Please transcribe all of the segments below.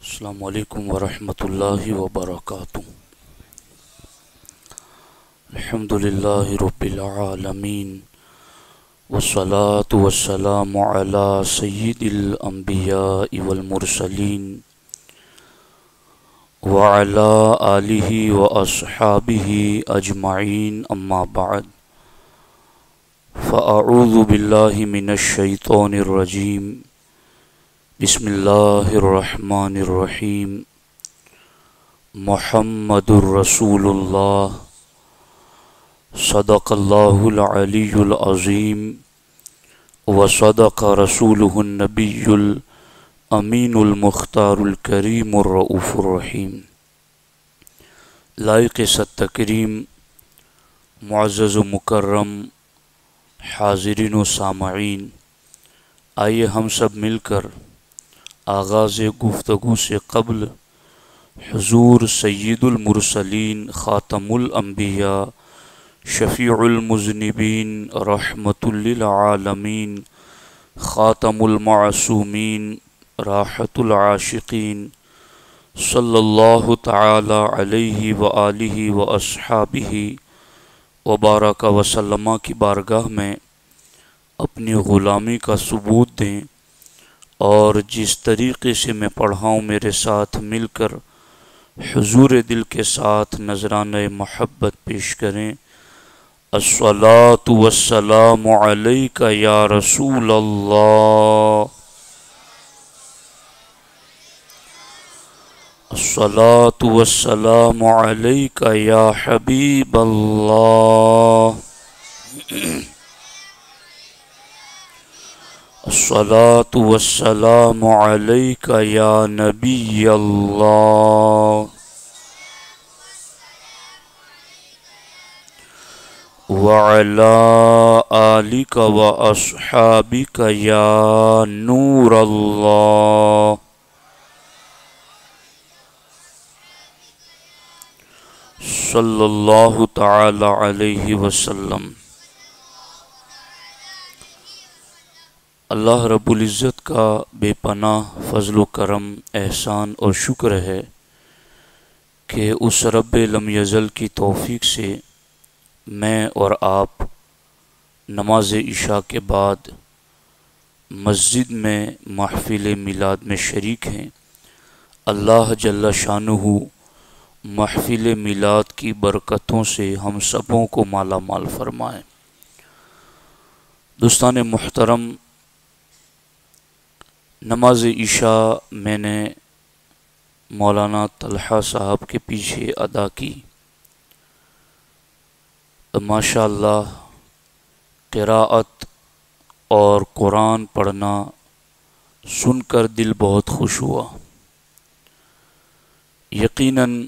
السلام علیکم ورحمۃ اللہ وبرکاتہ۔ الحمد للہ رب العالمین والصلاة والسلام علی سید الانبیاء والمرسلین وعلی آلہ واصحابہ اجمعین، اما بعد فاعوذ باللہ من الشیطان الرجیم، بسم اللہ الرحمن الرحیم۔ محمد الرسول اللہ، صدق اللہ العلی العظیم، وصدق رسولہ النبی الامین المختار الکریم الرؤوف الرحیم۔ لائق ست تکریم، معزز و مکرم حاضرین و سامعین، آئیے ہم سب مل کر آغاز گفتگو سے قبل حضور سید المرسلین، خاتم الانبیاء، شفیع المذنبین، رحمت للعالمین، خاتم المعصومین، راحت العاشقین، صلی اللہ تعالی علیہ وآلہ واصحابہ وبارک وسلم کی بارگاہ میں اپنی غلامی کا ثبوت دیں، اور جس طریقے سے میں پڑھاؤں میرے ساتھ مل کر حضور دل کے ساتھ نذرانہ محبت پیش کریں۔ الصلاۃ والسلام علیک یا رسول اللہ، الصلاۃ والسلام علیک یا حبیب اللہ، الصلاۃ والسلام علیک یا نبی اللہ، وعلی آلک واصحابک یا نور اللہ، صلی اللہ تعالی علیہ وسلم۔ اللہ رب العزت کا بے پناہ فضل و کرم، احسان اور شکر ہے کہ اس رب لم یزل کی توفیق سے میں اور آپ نماز عشاء کے بعد مسجد میں محفل میلاد میں شریک ہیں۔ اللہ جل شانہ محفل میلاد کی برکتوں سے ہم سبوں کو مالا مال فرمائے۔ دوستان محترم، نماز عشاء میں نے مولانا طلحہ صاحب کے پیچھے ادا کی۔ ماشاء اللہ قراءت اور قرآن پڑھنا سن کر دل بہت خوش ہوا۔ یقیناً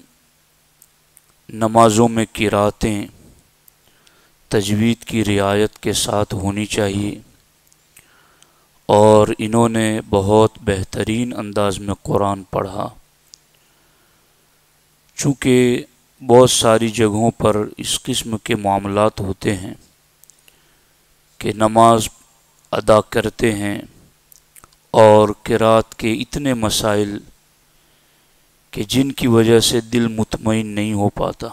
نمازوں میں قرأتیں تجوید کی رعایت کے ساتھ ہونی چاہیے، اور انہوں نے بہت بہترین انداز میں قرآن پڑھا۔ چونکہ بہت ساری جگہوں پر اس قسم کے معاملات ہوتے ہیں کہ نماز ادا کرتے ہیں اور قرأت کے اتنے مسائل کہ جن کی وجہ سے دل مطمئن نہیں ہو پاتا،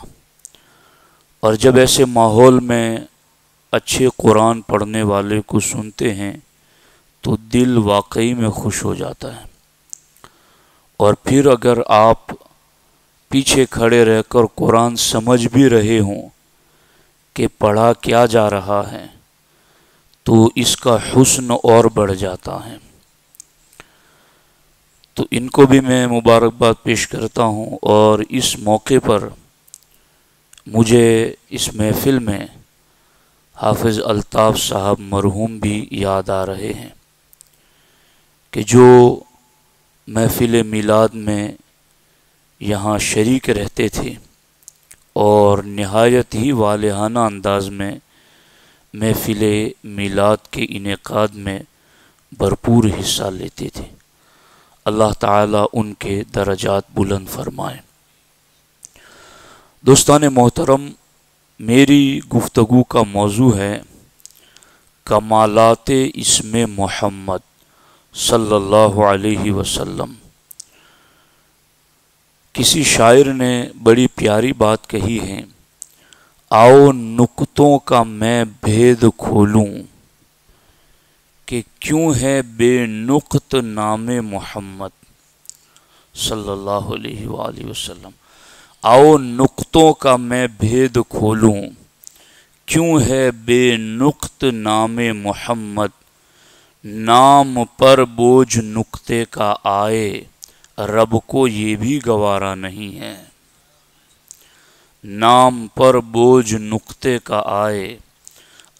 اور جب ایسے ماحول میں اچھے قرآن پڑھنے والے کو سنتے ہیں تو دل واقعی میں خوش ہو جاتا ہے۔ اور پھر اگر آپ پیچھے کھڑے رہ کر قرآن سمجھ بھی رہے ہوں کہ پڑھا کیا جا رہا ہے تو اس کا حسن اور بڑھ جاتا ہے۔ تو ان کو بھی میں مبارکباد پیش کرتا ہوں، اور اس موقع پر مجھے اس محفل میں حافظ الطاف صاحب مرحوم بھی یاد آ رہے ہیں کہ جو محفل میلاد میں یہاں شریک رہتے تھے اور نہایت ہی والہانہ انداز میں محفل میلاد کے انعقاد میں بھرپور حصہ لیتے تھے۔ اللہ تعالیٰ ان کے درجات بلند فرمائے۔ دوستان محترم، میری گفتگو کا موضوع ہے کمالات اسم محمد صلی اللہ علیہ وسلم۔ کسی شاعر نے بڑی پیاری بات کہی ہے، آؤ نکتوں کا میں بھید کھولوں کہ کیوں ہے بے نقط نام محمد صلی اللہ علیہ وآلہ وسلم۔ آؤ نقطوں کا میں بھید کھولوں کیوں ہے بے نقط نام محمد، نام پر بوجھ نقطے کا آئے رب کو یہ بھی گوارا نہیں ہے۔ نام پر بوجھ نقطے کا آئے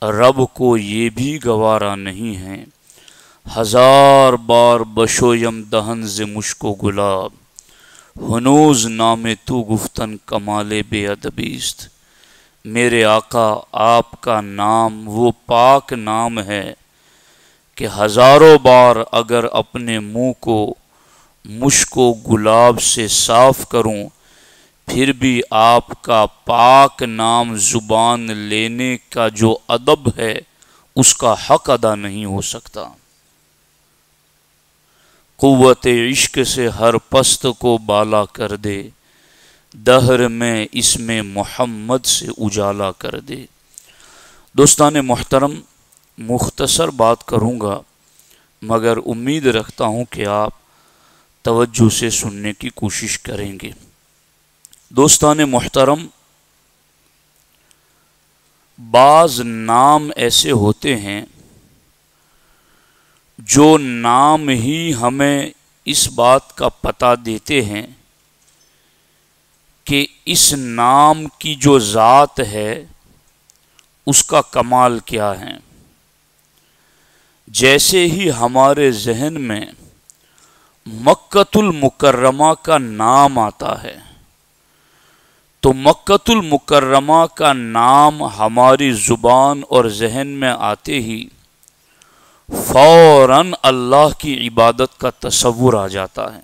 رب کو یہ بھی گوارا نہیں ہے۔ ہزار بار بشویم دہن ز مشک و گلاب، ہنوز نام تو گفتن کمال بے ادبیست۔ میرے آقا آپ کا نام وہ پاک نام ہے کہ ہزاروں بار اگر اپنے منہ کو مشک و گلاب سے صاف کروں پھر بھی آپ کا پاک نام زبان لینے کا جو ادب ہے اس کا حق ادا نہیں ہو سکتا۔ قوت عشق سے ہر پست کو بالا کر دے، دہر میں اس میں محمد سے اجالا کر دے۔ دوستان محترم، مختصر بات کروں گا مگر امید رکھتا ہوں کہ آپ توجہ سے سننے کی کوشش کریں گے۔ دوستان محترم، بعض نام ایسے ہوتے ہیں جو نام ہی ہمیں اس بات کا پتہ دیتے ہیں کہ اس نام کی جو ذات ہے اس کا کمال کیا ہے۔ جیسے ہی ہمارے ذہن میں مکۃ المکرمہ کا نام آتا ہے تو مکۃ المکرمہ کا نام ہماری زبان اور ذہن میں آتے ہی فوراً اللہ کی عبادت کا تصور آ جاتا ہے،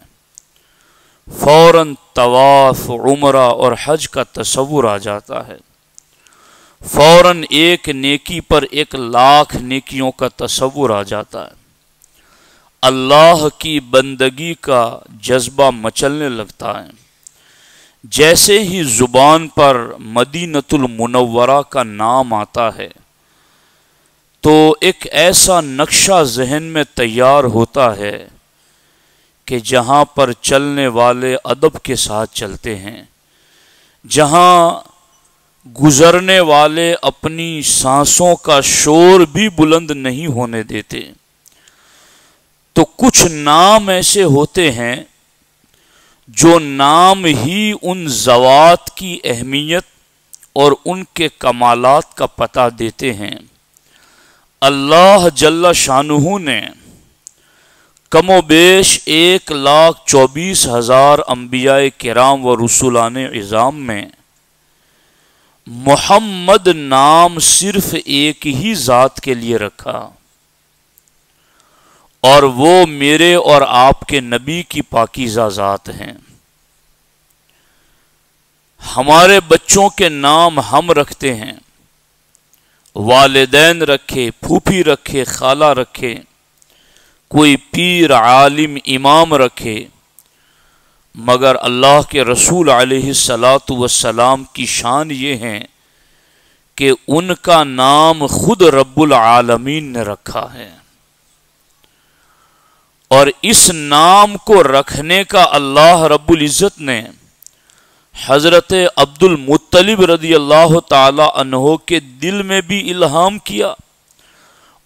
فوراً طواف، عمرہ اور حج کا تصور آ جاتا ہے، فوراً ایک نیکی پر 1,00,000 نیکیوں کا تصور آ جاتا ہے، اللہ کی بندگی کا جذبہ مچلنے لگتا ہے۔ جیسے ہی زبان پر مدینۃ المنورہ کا نام آتا ہے تو ایک ایسا نقشہ ذہن میں تیار ہوتا ہے کہ جہاں پر چلنے والے ادب کے ساتھ چلتے ہیں، جہاں گزرنے والے اپنی سانسوں کا شور بھی بلند نہیں ہونے دیتے۔ تو کچھ نام ایسے ہوتے ہیں جو نام ہی ان ذوات کی اہمیت اور ان کے کمالات کا پتہ دیتے ہیں۔ اللہ جل شانہ نے کم و بیش 1,24,000 انبیاء کرام و رسولان عظام میں محمد نام صرف ایک ہی ذات کے لیے رکھا، اور وہ میرے اور آپ کے نبی کی پاکیزہ ذات ہیں۔ ہمارے بچوں کے نام ہم رکھتے ہیں، والدین رکھے، پھوپھی رکھے، خالہ رکھے، کوئی پیر، عالم، امام رکھے، مگر اللہ کے رسول علیہ الصلاۃ والسلام کی شان یہ ہے کہ ان کا نام خود رب العالمین نے رکھا ہے، اور اس نام کو رکھنے کا اللہ رب العزت نے حضرت عبد المطلب رضی اللہ تعالی عنہ کے دل میں بھی الہام کیا،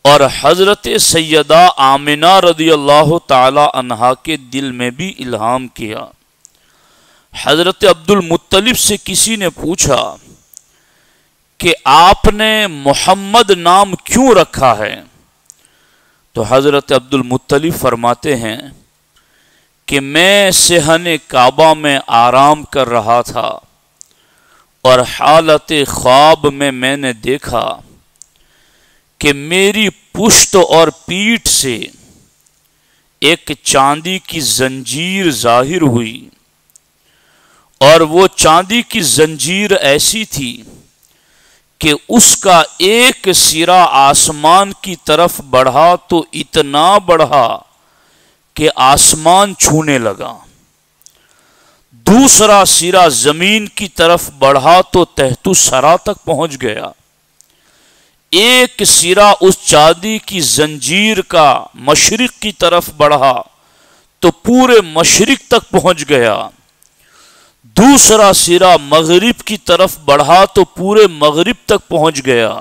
اور حضرت سیدہ آمنہ رضی اللہ تعالی عنہا کے دل میں بھی الہام کیا۔ حضرت عبد المطلب سے کسی نے پوچھا کہ آپ نے محمد نام کیوں رکھا ہے؟ تو حضرت عبد المطلب فرماتے ہیں کہ میں صحن کعبہ میں آرام کر رہا تھا اور حالت خواب میں نے دیکھا کہ میری پشت اور پیٹھ سے ایک چاندی کی زنجیر ظاہر ہوئی، اور وہ چاندی کی زنجیر ایسی تھی کہ اس کا ایک سرا آسمان کی طرف بڑھا تو اتنا بڑھا کہ آسمان چھونے لگا، دوسرا سرا زمین کی طرف بڑھا تو تحت الثری تک پہنچ گیا، ایک سرا اس چاندی کی زنجیر کا مشرق کی طرف بڑھا تو پورے مشرق تک پہنچ گیا، دوسرا سرا مغرب کی طرف بڑھا تو پورے مغرب تک پہنچ گیا۔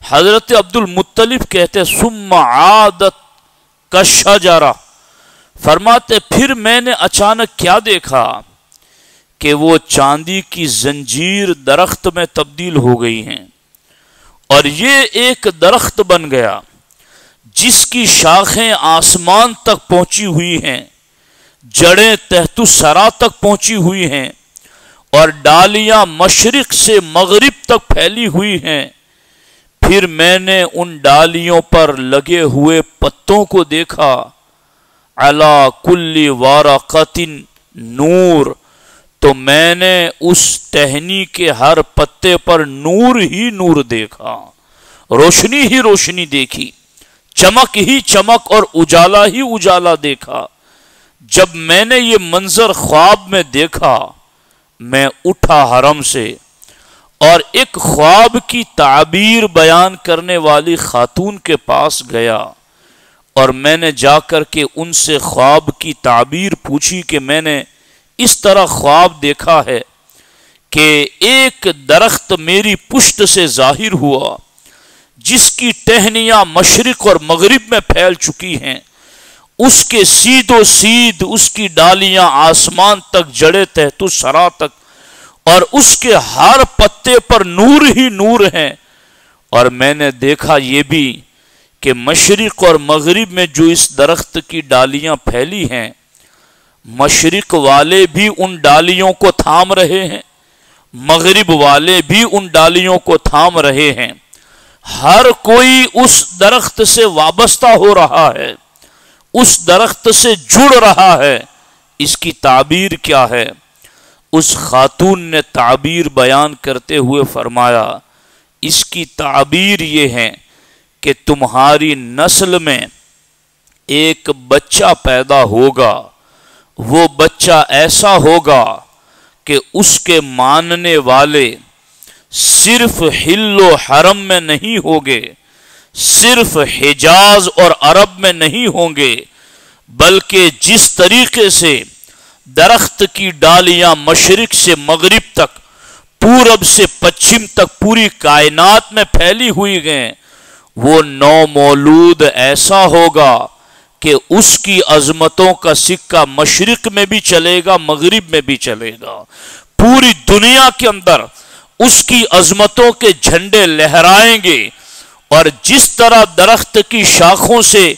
حضرت عبد المطلب کہتے ثم عادت کالشجرہ، فرماتے پھر میں نے اچانک کیا دیکھا کہ وہ چاندی کی زنجیر درخت میں تبدیل ہو گئی ہیں، اور یہ ایک درخت بن گیا جس کی شاخیں آسمان تک پہنچی ہوئی ہیں، جڑیں تحت الثری تک پہنچی ہوئی ہیں، اور ڈالیاں مشرق سے مغرب تک پھیلی ہوئی ہیں۔ پھر میں نے ان ڈالیوں پر لگے ہوئے پتوں کو دیکھا، علی کل ورقۃ نور، تو میں نے اس ٹہنی کے ہر پتے پر نور ہی نور دیکھا، روشنی ہی روشنی دیکھی، چمک ہی چمک اور اجالا ہی اجالا دیکھا۔ جب میں نے یہ منظر خواب میں دیکھا، میں اٹھا حرم سے اور ایک خواب کی تعبیر بیان کرنے والی خاتون کے پاس گیا، اور میں نے جا کر کے ان سے خواب کی تعبیر پوچھی کہ میں نے اس طرح خواب دیکھا ہے کہ ایک درخت میری پشت سے ظاہر ہوا جس کی ٹہنیاں مشرق اور مغرب میں پھیل چکی ہیں، اس کے سید و سید اس کی ڈالیاں آسمان تک، جڑے تحت الثری تک، اور اس کے ہر پتے پر نور ہی نور ہیں۔ اور میں نے دیکھا یہ بھی کہ مشرق اور مغرب میں جو اس درخت کی ڈالیاں پھیلی ہیں، مشرق والے بھی ان ڈالیوں کو تھام رہے ہیں، مغرب والے بھی ان ڈالیوں کو تھام رہے ہیں، ہر کوئی اس درخت سے وابستہ ہو رہا ہے، اس درخت سے جڑ رہا ہے۔ اس کی تعبیر کیا ہے؟ اس خاتون نے تعبیر بیان کرتے ہوئے فرمایا، اس کی تعبیر یہ ہے کہ تمہاری نسل میں ایک بچہ پیدا ہوگا، وہ بچہ ایسا ہوگا کہ اس کے ماننے والے صرف حل و حرم میں نہیں ہوں گے، صرف حجاز اور عرب میں نہیں ہوں گے، بلکہ جس طریقے سے درخت کی ڈالیاں مشرق سے مغرب تک، پورب سے پچھم تک پوری کائنات میں پھیلی ہوئی ہیں، وہ نومولود ایسا ہوگا کہ اس کی عظمتوں کا سکہ مشرق میں بھی چلے گا، مغرب میں بھی چلے گا، پوری دنیا کے اندر اس کی عظمتوں کے جھنڈے لہرائیں گے۔ اور جس طرح درخت کی شاخوں سے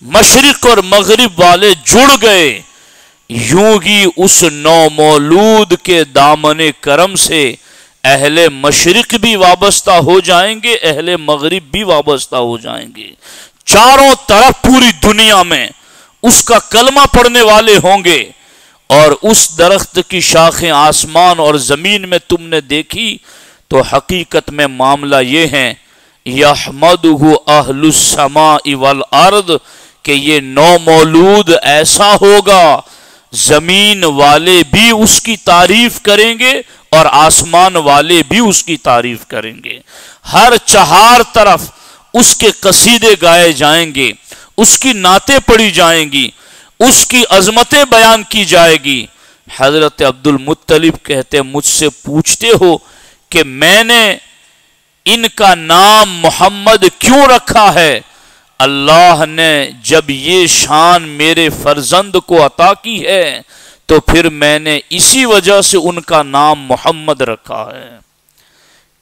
مشرق اور مغرب والے جڑ گئے، یوں ہی اس نومولود کے دامن کرم سے اہل مشرق بھی وابستہ ہو جائیں گے، اہل مغرب بھی وابستہ ہو جائیں گے، چاروں طرف پوری دنیا میں اس کا کلمہ پڑھنے والے ہوں گے۔ اور اس درخت کی شاخیں آسمان اور زمین میں تم نے دیکھی تو حقیقت میں معاملہ یہ ہے، یحمدہ اہل السماء والارض، کہ یہ نومولود ایسا ہوگا زمین والے بھی اس کی تعریف کریں گے اور آسمان والے بھی اس کی تعریف کریں گے، ہر چہار طرف اس کے قصیدے گائے جائیں گے، اس کی نعتیں پڑھی جائیں گی، اس کی عظمتیں بیان کی جائے گی۔ حضرت عبد المطلب کہتے مجھ سے پوچھتے ہو کہ میں نے ان کا نام محمد کیوں رکھا ہے؟ اللہ نے جب یہ شان میرے فرزند کو عطا کی ہے تو پھر میں نے اسی وجہ سے ان کا نام محمد رکھا ہے،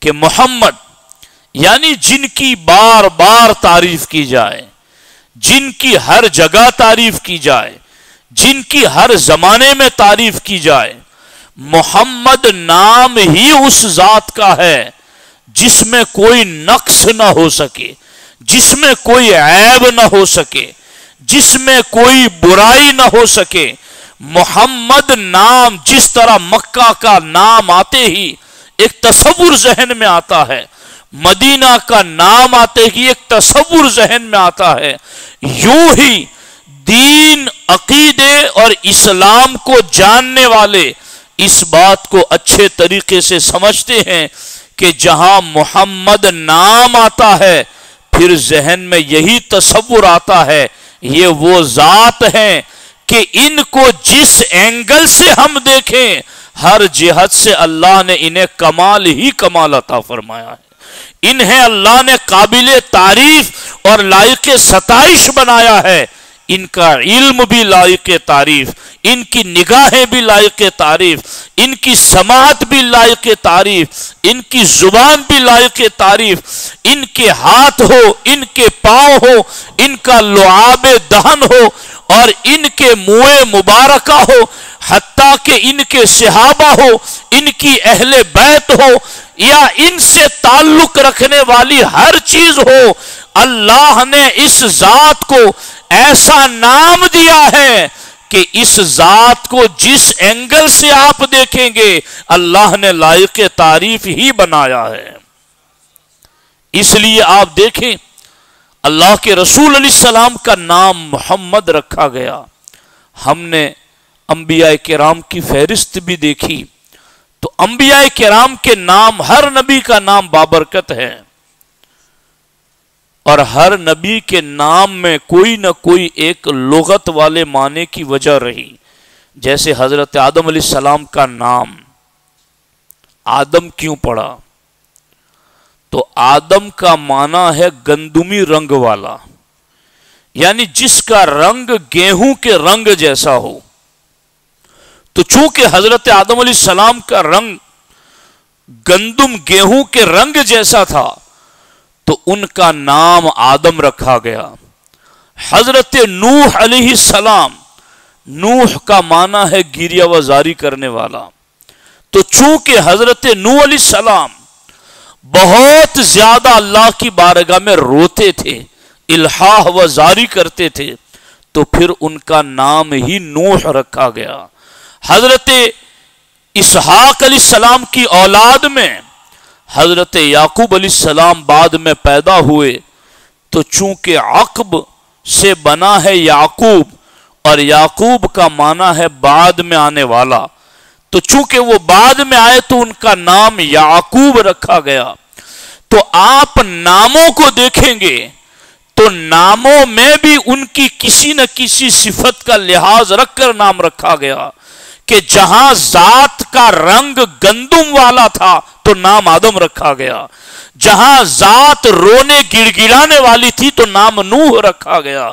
کہ محمد یعنی جن کی بار بار تعریف کی جائے، جن کی ہر جگہ تعریف کی جائے، جن کی ہر زمانے میں تعریف کی جائے۔ محمد نام ہی اس ذات کا ہے جس میں کوئی نقص نہ ہو سکے، جس میں کوئی عیب نہ ہو سکے، جس میں کوئی برائی نہ ہو سکے۔ محمد نام جس طرح مکہ کا نام آتے ہی ایک تصور ذہن میں آتا ہے، مدینہ کا نام آتے ہی ایک تصور ذہن میں آتا ہے، یوں ہی دین، عقیدے اور اسلام کو جاننے والے اس بات کو اچھے طریقے سے سمجھتے ہیں کہ جہاں محمد نام آتا ہے پھر ذہن میں یہی تصور آتا ہے یہ وہ ذات ہیں کہ ان کو جس اینگل سے ہم دیکھیں ہر جہت سے اللہ نے انہیں کمال ہی کمال عطا فرمایا ہے، انہیں اللہ نے قابل تعریف اور لائق ستائش بنایا ہے، ان کا علم بھی لائق تعریف، ان کی نگاہیں بھی لائق تعریف، ان کی سماعت بھی لائق تعریف، ان کی زبان بھی لائق تعریف، ان کے ہاتھ ہو، ان کے پاؤں ہو، ان کا لعاب دہن ہو اور ان کے منہ مبارکہ ہو، حتیٰ کہ ان کے صحابہ ہو، ان کی اہل بیت ہو یا ان سے تعلق رکھنے والی ہر چیز ہو، اللہ نے اس ذات کو ایسا نام دیا ہے کہ اس ذات کو جس اینگل سے آپ دیکھیں گے اللہ نے لائق تعریف ہی بنایا ہے۔ اس لیے آپ دیکھیں اللہ کے رسول علیہ السلام کا نام محمد رکھا گیا۔ ہم نے انبیاء کرام کی فہرست بھی دیکھی تو انبیاء کرام کے نام، ہر نبی کا نام بابرکت ہے اور ہر نبی کے نام میں کوئی نہ کوئی ایک لغت والے معنی کی وجہ رہی۔ جیسے حضرت آدم علیہ السلام کا نام آدم کیوں پڑا؟ تو آدم کا معنی ہے گندمی رنگ والا، یعنی جس کا رنگ گیہوں کے رنگ جیسا ہو۔ تو چونکہ حضرت آدم علیہ السلام کا رنگ گندم گیہوں کے رنگ جیسا تھا تو ان کا نام آدم رکھا گیا۔ حضرت نوح علیہ السلام، نوح کا معنی ہے گریہ وزاری کرنے والا، تو چونکہ حضرت نوح علیہ السلام بہت زیادہ اللہ کی بارگاہ میں روتے تھے، الحاح و زاری کرتے تھے، تو پھر ان کا نام ہی نوح رکھا گیا۔ حضرت اسحاق علیہ السلام کی اولاد میں حضرت یعقوب علیہ السلام بعد میں پیدا ہوئے، تو چونکہ عقب سے بنا ہے یعقوب اور یعقوب کا معنی ہے بعد میں آنے والا، تو چونکہ وہ بعد میں آئے تو ان کا نام یعقوب رکھا گیا۔ تو آپ ناموں کو دیکھیں گے تو ناموں میں بھی ان کی کسی نہ کسی صفت کا لحاظ رکھ کر نام رکھا گیا کہ جہاں ذات کا رنگ گندم والا تھا تو نام آدم رکھا گیا، جہاں ذات رونے گڑ گڑانے والی تھی تو نام نوح رکھا گیا،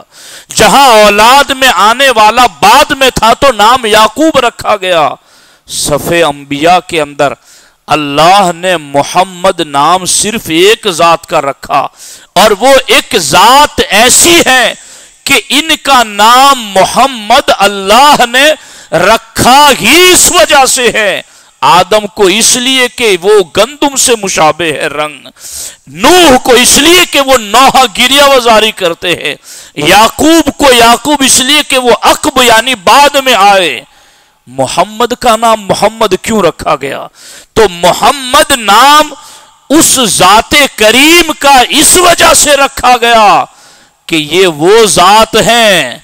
جہاں اولاد میں آنے والا بعد میں تھا تو نام یعقوب رکھا گیا۔ صفحے انبیاء کے اندر اللہ نے محمد نام صرف ایک ذات کا رکھا، اور وہ ایک ذات ایسی ہے کہ ان کا نام محمد اللہ نے رکھا ہی اس وجہ سے ہے، آدم کو اس لیے کہ وہ گندم سے مشابہ ہے رنگ، نوح کو اس لیے کہ وہ نوحہ گریہ وزاری کرتے ہیں، یعقوب کو یعقوب اس لیے کہ وہ عقب یعنی بعد میں آئے۔ محمد کا نام محمد کیوں رکھا گیا؟ تو محمد نام اس ذات کریم کا اس وجہ سے رکھا گیا کہ یہ وہ ذات ہیں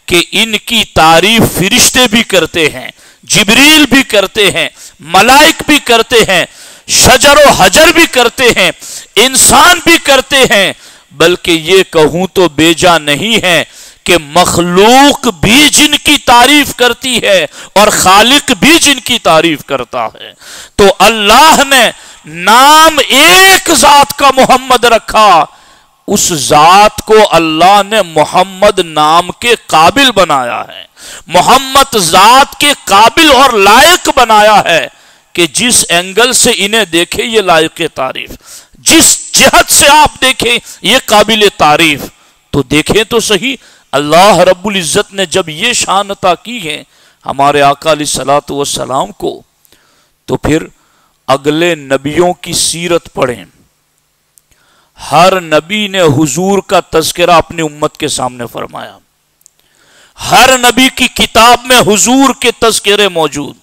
کہ ان کی تعریف فرشتے بھی کرتے ہیں، جبریل بھی کرتے ہیں، ملائک بھی کرتے ہیں، شجر و حجر بھی کرتے ہیں، انسان بھی کرتے ہیں، بلکہ یہ کہوں تو بیجا نہیں ہے کہ مخلوق بھی جن کی تعریف کرتی ہے اور خالق بھی جن کی تعریف کرتا ہے۔ تو اللہ نے نام ایک ذات کا محمد رکھا، اس ذات کو اللہ نے محمد نام کے قابل بنایا ہے، محمد ذات کے قابل اور لائق بنایا ہے کہ جس اینگل سے انہیں دیکھے یہ لائق تعریف، جس جہت سے آپ دیکھیں یہ قابل تعریف۔ تو دیکھیں تو صحیح، اللہ رب العزت نے جب یہ شان عطا کی ہے ہمارے آقا علیہ الصلوۃ والسلام کو، تو پھر اگلے نبیوں کی سیرت پڑھیں۔ ہر نبی نے حضور کا تذکرہ اپنی امت کے سامنے فرمایا، ہر نبی کی کتاب میں حضور کے تذکرے موجود،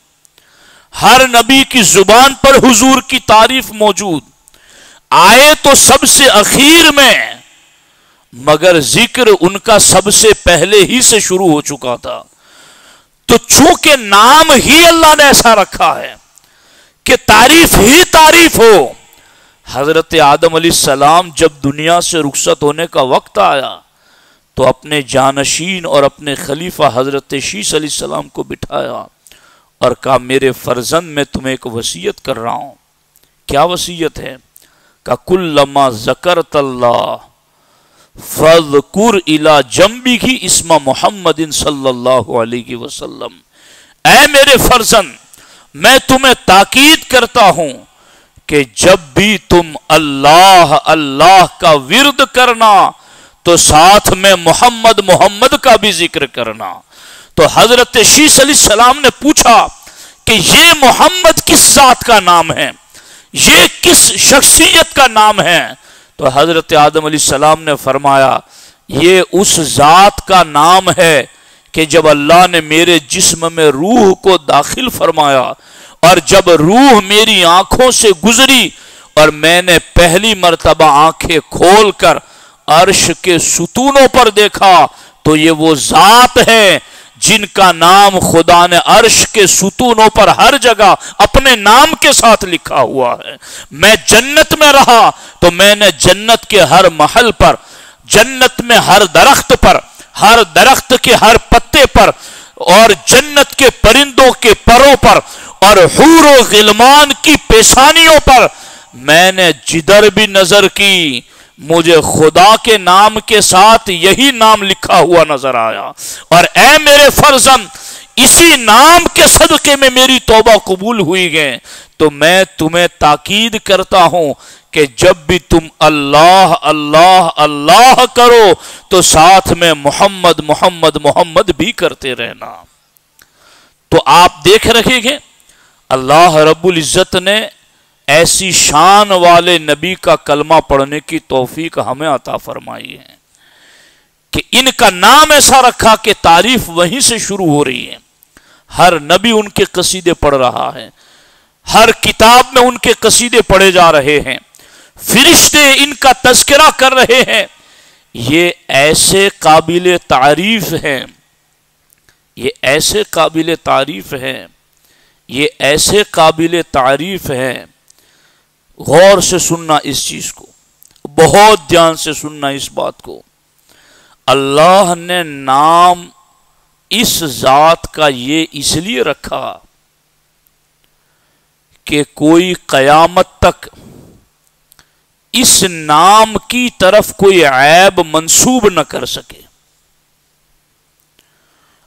ہر نبی کی زبان پر حضور کی تعریف موجود۔ آئے تو سب سے اخیر میں مگر ذکر ان کا سب سے پہلے ہی سے شروع ہو چکا تھا. تو چونکہ نام ہی اللہ نے ایسا رکھا ہے کہ تعریف ہی تعریف ہو، حضرت آدم علیہ السلام جب دنیا سے رخصت ہونے کا وقت آیا تو اپنے جانشین اور اپنے خلیفہ حضرت شیس علیہ السلام کو بٹھایا اور کہا میرے فرزند میں تمہیں ایک وصیت کر رہا ہوں. کیا وصیت ہے؟ کہ کلما ذکرت اللہ فذکر الی جنبہ اسم محمد صلی اللہ علیہ وسلم. اے میرے فرزند، میں تمہیں تاکید کرتا ہوں کہ جب بھی تم اللہ اللہ کا ورد کرنا تو ساتھ میں محمد محمد کا بھی ذکر کرنا. تو حضرت شیس علیہ السلام نے پوچھا کہ یہ محمد کس ذات کا نام ہے، یہ کس شخصیت کا نام ہے؟ تو حضرت آدم علیہ السلام نے فرمایا یہ اس ذات کا نام ہے کہ جب اللہ نے میرے جسم میں روح کو داخل فرمایا اور جب روح میری آنکھوں سے گزری اور میں نے پہلی مرتبہ آنکھیں کھول کر عرش کے ستونوں پر دیکھا تو یہ وہ ذات ہے جن کا نام خدا نے عرش کے ستونوں پر ہر جگہ اپنے نام کے ساتھ لکھا ہوا ہے. میں جنت میں رہا تو میں نے جنت کے ہر محل پر، جنت میں ہر درخت پر، ہر درخت کے ہر پتے پر اور جنت کے پرندوں کے پروں پر اور حور و غلمان کی پیشانیوں پر میں نے جدھر بھی نظر کی مجھے خدا کے نام کے ساتھ یہی نام لکھا ہوا نظر آیا. اور اے میرے فرزند، اسی نام کے صدقے میں میری توبہ قبول ہوئی گئے. تو میں تمہیں تاکید کرتا ہوں کہ جب بھی تم اللہ اللہ اللہ کرو تو ساتھ میں محمد محمد محمد بھی کرتے رہنا. تو آپ دیکھ رہے ہیں اللہ رب العزت نے ایسی شان والے نبی کا کلمہ پڑھنے کی توفیق ہمیں عطا فرمائی ہے کہ ان کا نام ایسا رکھا کہ تعریف وہیں سے شروع ہو رہی ہے. ہر نبی ان کے قصیدے پڑھ رہا ہے، ہر کتاب میں ان کے قصیدے پڑھے جا رہے ہیں، فرشتے ان کا تذکرہ کر رہے ہیں. یہ ایسے قابل تعریف ہیں، یہ ایسے قابل تعریف ہیں، یہ ایسے قابل تعریف ہیں. غور سے سننا اس چیز کو، بہت دھیان سے سننا اس بات کو. اللہ نے نام اس ذات کا یہ اس لیے رکھا کہ کوئی قیامت تک اس نام کی طرف کوئی عیب منسوب نہ کر سکے.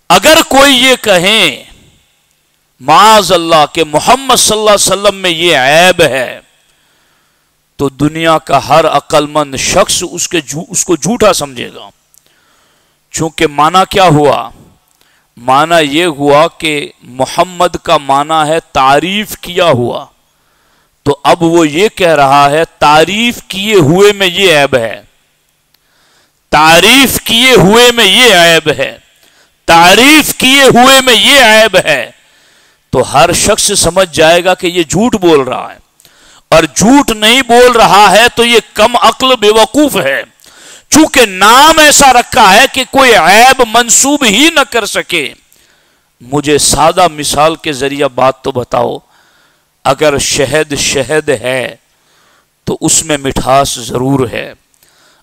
اگر کوئی یہ کہیں معاذ اللہ کہ محمد صلی اللہ علیہ وسلم میں یہ عیب ہے تو دنیا کا ہر عقل مند شخص اس کو جھوٹا سمجھے گا. چونکہ معنی کیا ہوا؟ معنی یہ ہوا کہ محمد کا معنی ہے تعریف کیا ہوا، تو اب وہ یہ کہہ رہا ہے تعریف کیے ہوئے میں یہ عیب ہے، تعریف کیے ہوئے میں یہ عیب ہے، تعریف کیے ہوئے میں یہ عیب ہے. تو ہر شخص سمجھ جائے گا کہ یہ جھوٹ بول رہا ہے، اور جھوٹ نہیں بول رہا ہے تو یہ کم عقل بے وقوف ہے. چونکہ نام ایسا رکھا ہے کہ کوئی عیب منسوب ہی نہ کر سکے. مجھے سادہ مثال کے ذریعہ بات تو بتاؤ، اگر شہد ہے تو اس میں مٹھاس ضرور ہے،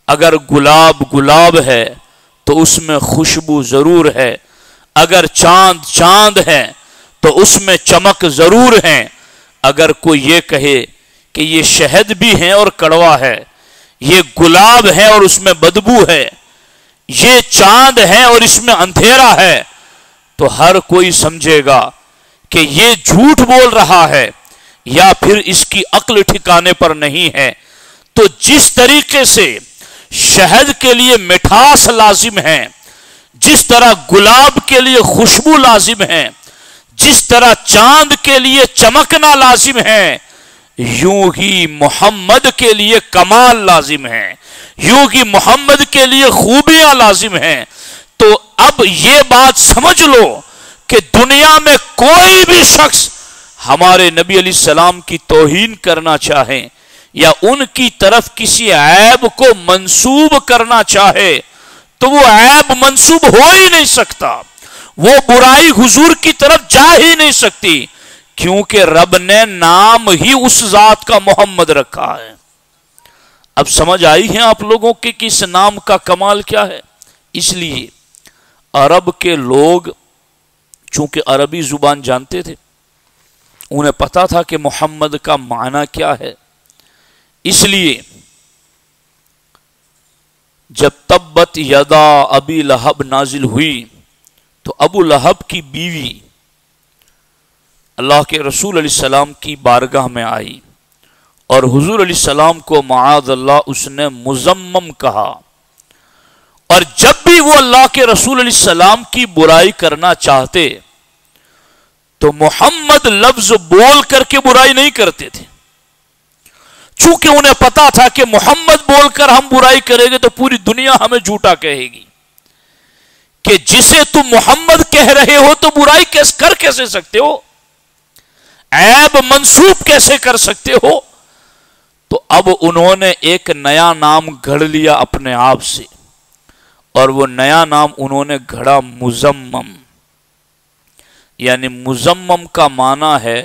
اگر گلاب ہے تو اس میں خوشبو ضرور ہے، اگر چاند ہے تو اس میں چمک ضرور ہے. اگر کوئی یہ کہے کہ یہ شہد بھی ہے اور کڑوا ہے، یہ گلاب ہے اور اس میں بدبو ہے، یہ چاند ہے اور اس میں اندھیرا ہے، تو ہر کوئی سمجھے گا کہ یہ جھوٹ بول رہا ہے یا پھر اس کی عقل ٹھکانے پر نہیں ہے. تو جس طریقے سے شہد کے لیے مٹھاس لازم ہے، جس طرح گلاب کے لیے خوشبو لازم ہے، جس طرح چاند کے لیے چمکنا لازم ہے، یوں ہی محمد کے لیے کمال لازم ہے، یوں ہی محمد کے لیے خوبیاں لازم ہیں. تو اب یہ بات سمجھ لو کہ دنیا میں کوئی بھی شخص ہمارے نبی علیہ السلام کی توہین کرنا چاہیں یا ان کی طرف کسی عیب کو منسوب کرنا چاہے تو وہ عیب منسوب ہو ہی نہیں سکتا، وہ برائی حضور کی طرف جا ہی نہیں سکتی، کیونکہ رب نے نام ہی اس ذات کا محمد رکھا ہے۔ اب سمجھ آئی ہے آپ لوگوں کے کہ اس نام کا کمال کیا ہے؟ اس لیے عرب کے لوگ چونکہ عربی زبان جانتے تھے، انہیں پتا تھا کہ محمد کا معنی کیا ہے، اس لیے جب تبت یدا ابی لہب نازل ہوئی تو ابو لہب کی بیوی اللہ کے رسول علیہ السلام کی بارگاہ میں آئی اور حضور علیہ السلام کو معاذ اللہ اس نے مذمم کہا، اور جب بھی وہ اللہ کے رسول علیہ السلام کی برائی کرنا چاہتے تو محمد لفظ بول کر کے برائی نہیں کرتے تھے، چونکہ انہیں پتا تھا کہ محمد بول کر ہم برائی کریں گے تو پوری دنیا ہمیں جھوٹا کہے گی، کہ جسے تم محمد کہہ رہے ہو تو برائی کر کیسے سکتے ہو، عیب منسوب کیسے کر سکتے ہو؟ تو اب انہوں نے ایک نیا نام گھڑ لیا اپنے آپ سے، اور وہ نیا نام انہوں نے گھڑا مذمم، یعنی مذمم کا معنی ہے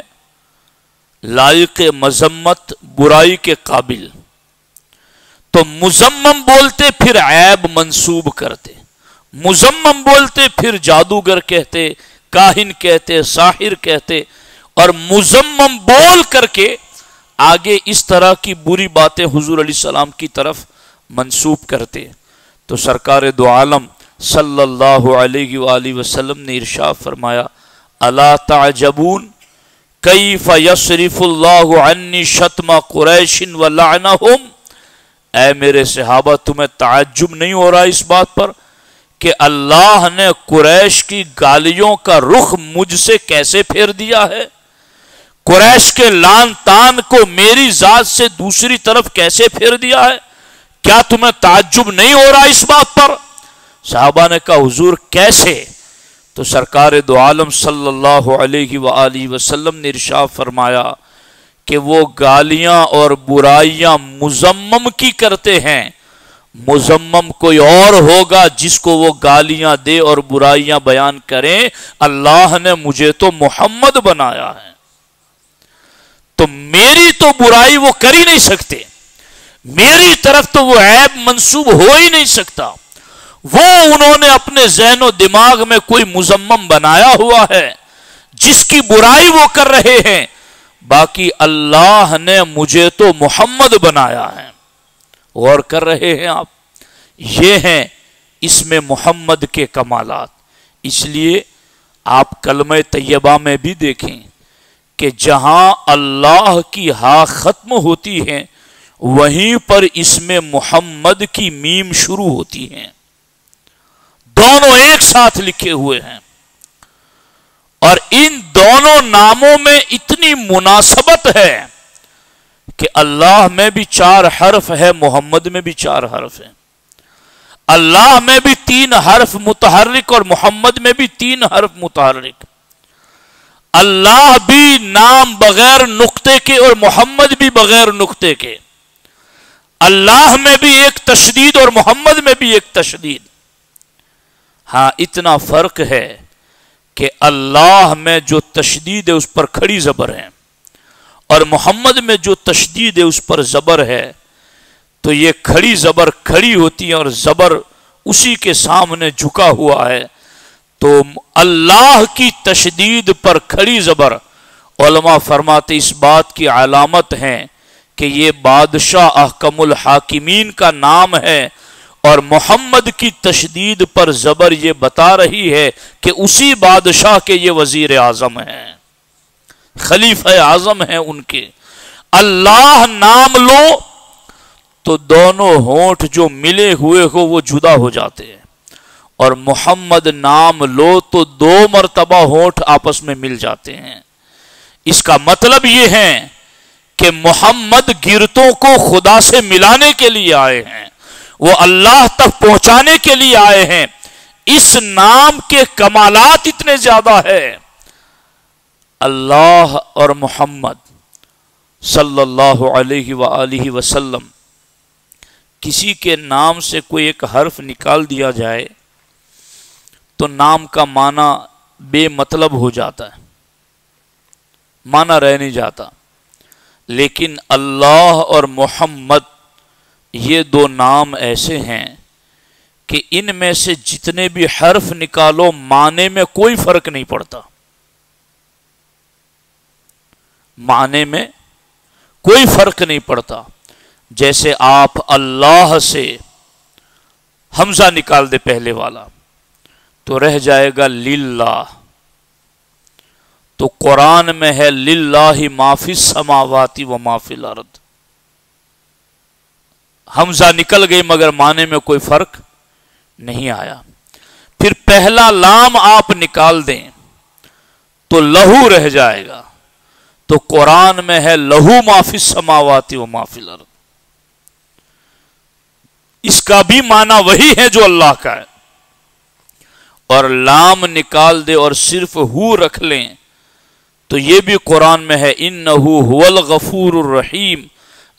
لائق مذمت، برائی کے قابل۔ تو مذمم بولتے پھر عیب منسوب کرتے، مذمم بولتے پھر جادوگر کہتے، کاہن کہتے، ساحر کہتے، اور مذمم بول کر کے آگے اس طرح کی بری باتیں حضور علیہ السلام کی طرف منسوب کرتے۔ تو سرکار دو عالم صلی اللہ علیہ وآلہ وسلم نے ارشاد فرمایا، الا تعجبون کیف یصرف اللہ عنی شتم قریش ولعنہم، اے میرے صحابہ تمہیں تعجب نہیں ہو رہا اس بات پر کہ اللہ نے قریش کی گالیوں کا رخ مجھ سے کیسے پھیر دیا ہے، قریش کے لعن تان کو میری ذات سے دوسری طرف کیسے پھیر دیا ہے، کیا تمہیں تعجب نہیں ہو رہا اس بات پر؟ صحابہ نے کہا حضور کیسے؟ تو سرکار دو عالم صلی اللہ علیہ وآلہ وسلم نے ارشاد فرمایا کہ وہ گالیاں اور برائیاں مذمم کی کرتے ہیں، مذمم کوئی اور ہوگا جس کو وہ گالیاں دے اور برائیاں بیان کریں، اللہ نے مجھے تو محمد بنایا ہے، تو میری تو برائی وہ کر ہی نہیں سکتے، میری طرف تو وہ عیب منسوب ہو ہی نہیں سکتا، وہ انہوں نے اپنے ذہن و دماغ میں کوئی مذمم بنایا ہوا ہے جس کی برائی وہ کر رہے ہیں، باقی اللہ نے مجھے تو محمد بنایا ہے۔ غور کر رہے ہیں آپ؟ یہ ہیں اس میں محمد کے کمالات۔ اس لیے آپ کلمہ طیبہ میں بھی دیکھیں کہ جہاں اللہ کی ہاں ختم ہوتی ہیں وہیں پر اس میں محمد کی میم شروع ہوتی ہیں، دونوں ایک ساتھ لکھے ہوئے ہیں، اور ان دونوں ناموں میں اتنی مناسبت ہے کہ اللہ میں بھی 4 حرف ہے، محمد میں بھی 4 حرف ہیں، اللہ میں بھی 3 حرف متحرک اور محمد میں بھی 3 حرف متحرک، اللہ بھی نام بغیر نقطے کے اور محمد بھی بغیر نقطے کے، اللہ میں بھی ایک تشدید اور محمد میں بھی ایک تشدید۔ ہاں اتنا فرق ہے کہ اللہ میں جو تشدید ہے اس پر کھڑی زبر ہے، اور محمد میں جو تشدید ہے اس پر زبر ہے، تو یہ کھڑی زبر کھڑی ہوتی ہے اور زبر اسی کے سامنے جھکا ہوا ہے، تو اللہ کی تشدید پر کھڑی زبر علماء فرماتے اس بات کی علامت ہیں کہ یہ بادشاہ احکم الحاکمین کا نام ہے، اور محمد کی تشدید پر زبر یہ بتا رہی ہے کہ اسی بادشاہ کے یہ وزیر اعظم ہیں، خلیفہ اعظم ہیں ان کے۔ اللہ نام لو تو دونوں ہونٹ جو ملے ہوئے ہو وہ جدا ہو جاتے ہیں، اور محمد نام لو تو 2 مرتبہ ہونٹ آپس میں مل جاتے ہیں۔ اس کا مطلب یہ ہے کہ محمد گرتوں کو خدا سے ملانے کے لیے آئے ہیں، وہ اللہ تک پہنچانے کے لیے آئے ہیں۔ اس نام کے کمالات اتنے زیادہ ہے، اللہ اور محمد صلی اللہ علیہ وآلہ وسلم کسی کے نام سے کوئی ایک حرف نکال دیا جائے تو نام کا معنی بے مطلب ہو جاتا ہے، معنی رہ نہیں جاتا. لیکن اللہ اور محمد یہ دو نام ایسے ہیں کہ ان میں سے جتنے بھی حرف نکالو معنی میں کوئی فرق نہیں پڑتا، معنی میں کوئی فرق نہیں پڑتا. جیسے آپ اللہ سے حمزہ نکال دے پہلے والا تو رہ جائے گا للہ. تو قرآن میں ہے للہ ما فی السماوات و ما فی الارض، حمزہ نکل گئی مگر معنی میں کوئی فرق نہیں آیا. پھر پہلا لام آپ نکال دیں تو لہو رہ جائے گا. تو قرآن میں ہے لہو ما فی السماوات و ما فی الارض، اس کا بھی معنی وہی ہے جو اللہ کا ہے. اور لام نکال دے اور صرف ہو رکھ لیں تو یہ بھی قرآن میں ہے انہو هو الغفور الرحیم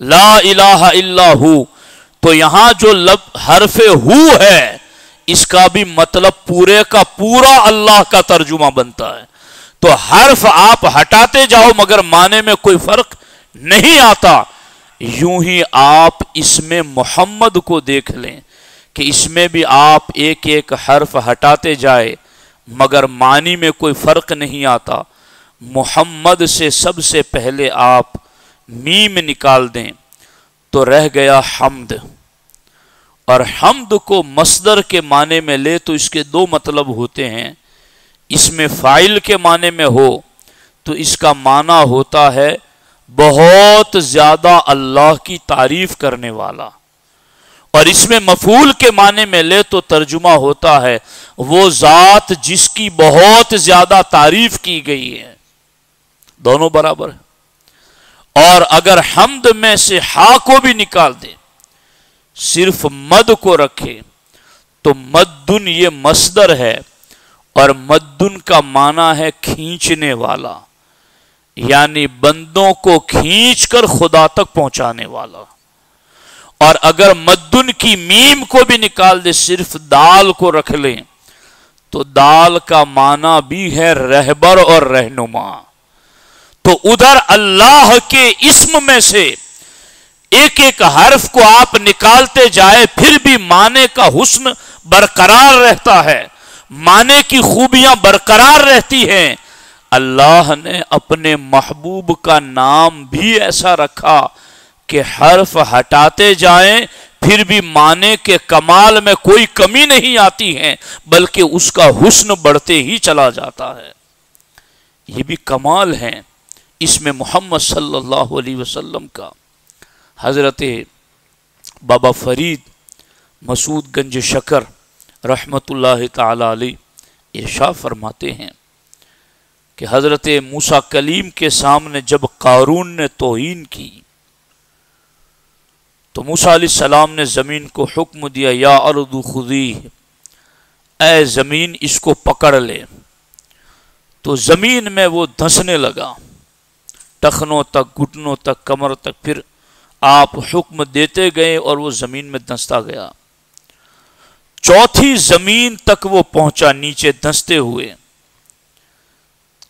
لا الہ الا ہو. تو یہاں جو حرف ہو ہے اس کا بھی مطلب پورے کا پورا اللہ کا ترجمہ بنتا ہے. تو حرف آپ ہٹاتے جاؤ مگر معنی میں کوئی فرق نہیں آتا. یوں ہی آپ اس میں محمد کو دیکھ لیں کہ اس میں بھی آپ ایک ایک حرف ہٹاتے جائے مگر معنی میں کوئی فرق نہیں آتا. محمد سے سب سے پہلے آپ میم نکال دیں تو رہ گیا حمد. اور حمد کو مصدر کے معنی میں لے تو اس کے دو مطلب ہوتے ہیں. اس میں فاعل کے معنی میں ہو تو اس کا معنی ہوتا ہے بہت زیادہ اللہ کی تعریف کرنے والا، اور اس میں مفعول کے معنی میں لے تو ترجمہ ہوتا ہے وہ ذات جس کی بہت زیادہ تعریف کی گئی ہے. دونوں برابر ہے. اور اگر حمد میں سے ہا کو بھی نکال دے صرف مد کو رکھے تو مدن یہ مصدر ہے، اور مدن کا معنی ہے کھینچنے والا، یعنی بندوں کو کھینچ کر خدا تک پہنچانے والا. اور اگر مدن کی میم کو بھی نکال دے صرف دال کو رکھ لیں تو دال کا معنی بھی ہے رہبر اور رہنما. تو ادھر اللہ کے اسم میں سے ایک ایک حرف کو آپ نکالتے جائے پھر بھی معنی کا حسن برقرار رہتا ہے، معنی کی خوبیاں برقرار رہتی ہیں. اللہ نے اپنے محبوب کا نام بھی ایسا رکھا کہ حرف ہٹاتے جائیں پھر بھی معنی کے کمال میں کوئی کمی نہیں آتی ہے بلکہ اس کا حسن بڑھتے ہی چلا جاتا ہے. یہ بھی کمال ہے اس میں محمد صلی اللہ علیہ وسلم کا. حضرت بابا فرید مسعود گنج شکر رحمت اللہ تعالی علیہ ارشاد فرماتے ہیں کہ حضرت موسیٰ کلیم کے سامنے جب قارون نے توہین کی تو موسیٰ علیہ السلام نے زمین کو حکم دیا یا ارض خذی، اے زمین اس کو پکڑ لے. تو زمین میں وہ دھنسنے لگا، ٹخنوں تک، گھٹنوں تک، کمر تک. پھر آپ حکم دیتے گئے اور وہ زمین میں دھنستا گیا. چوتھی زمین تک وہ پہنچا نیچے دھنستے ہوئے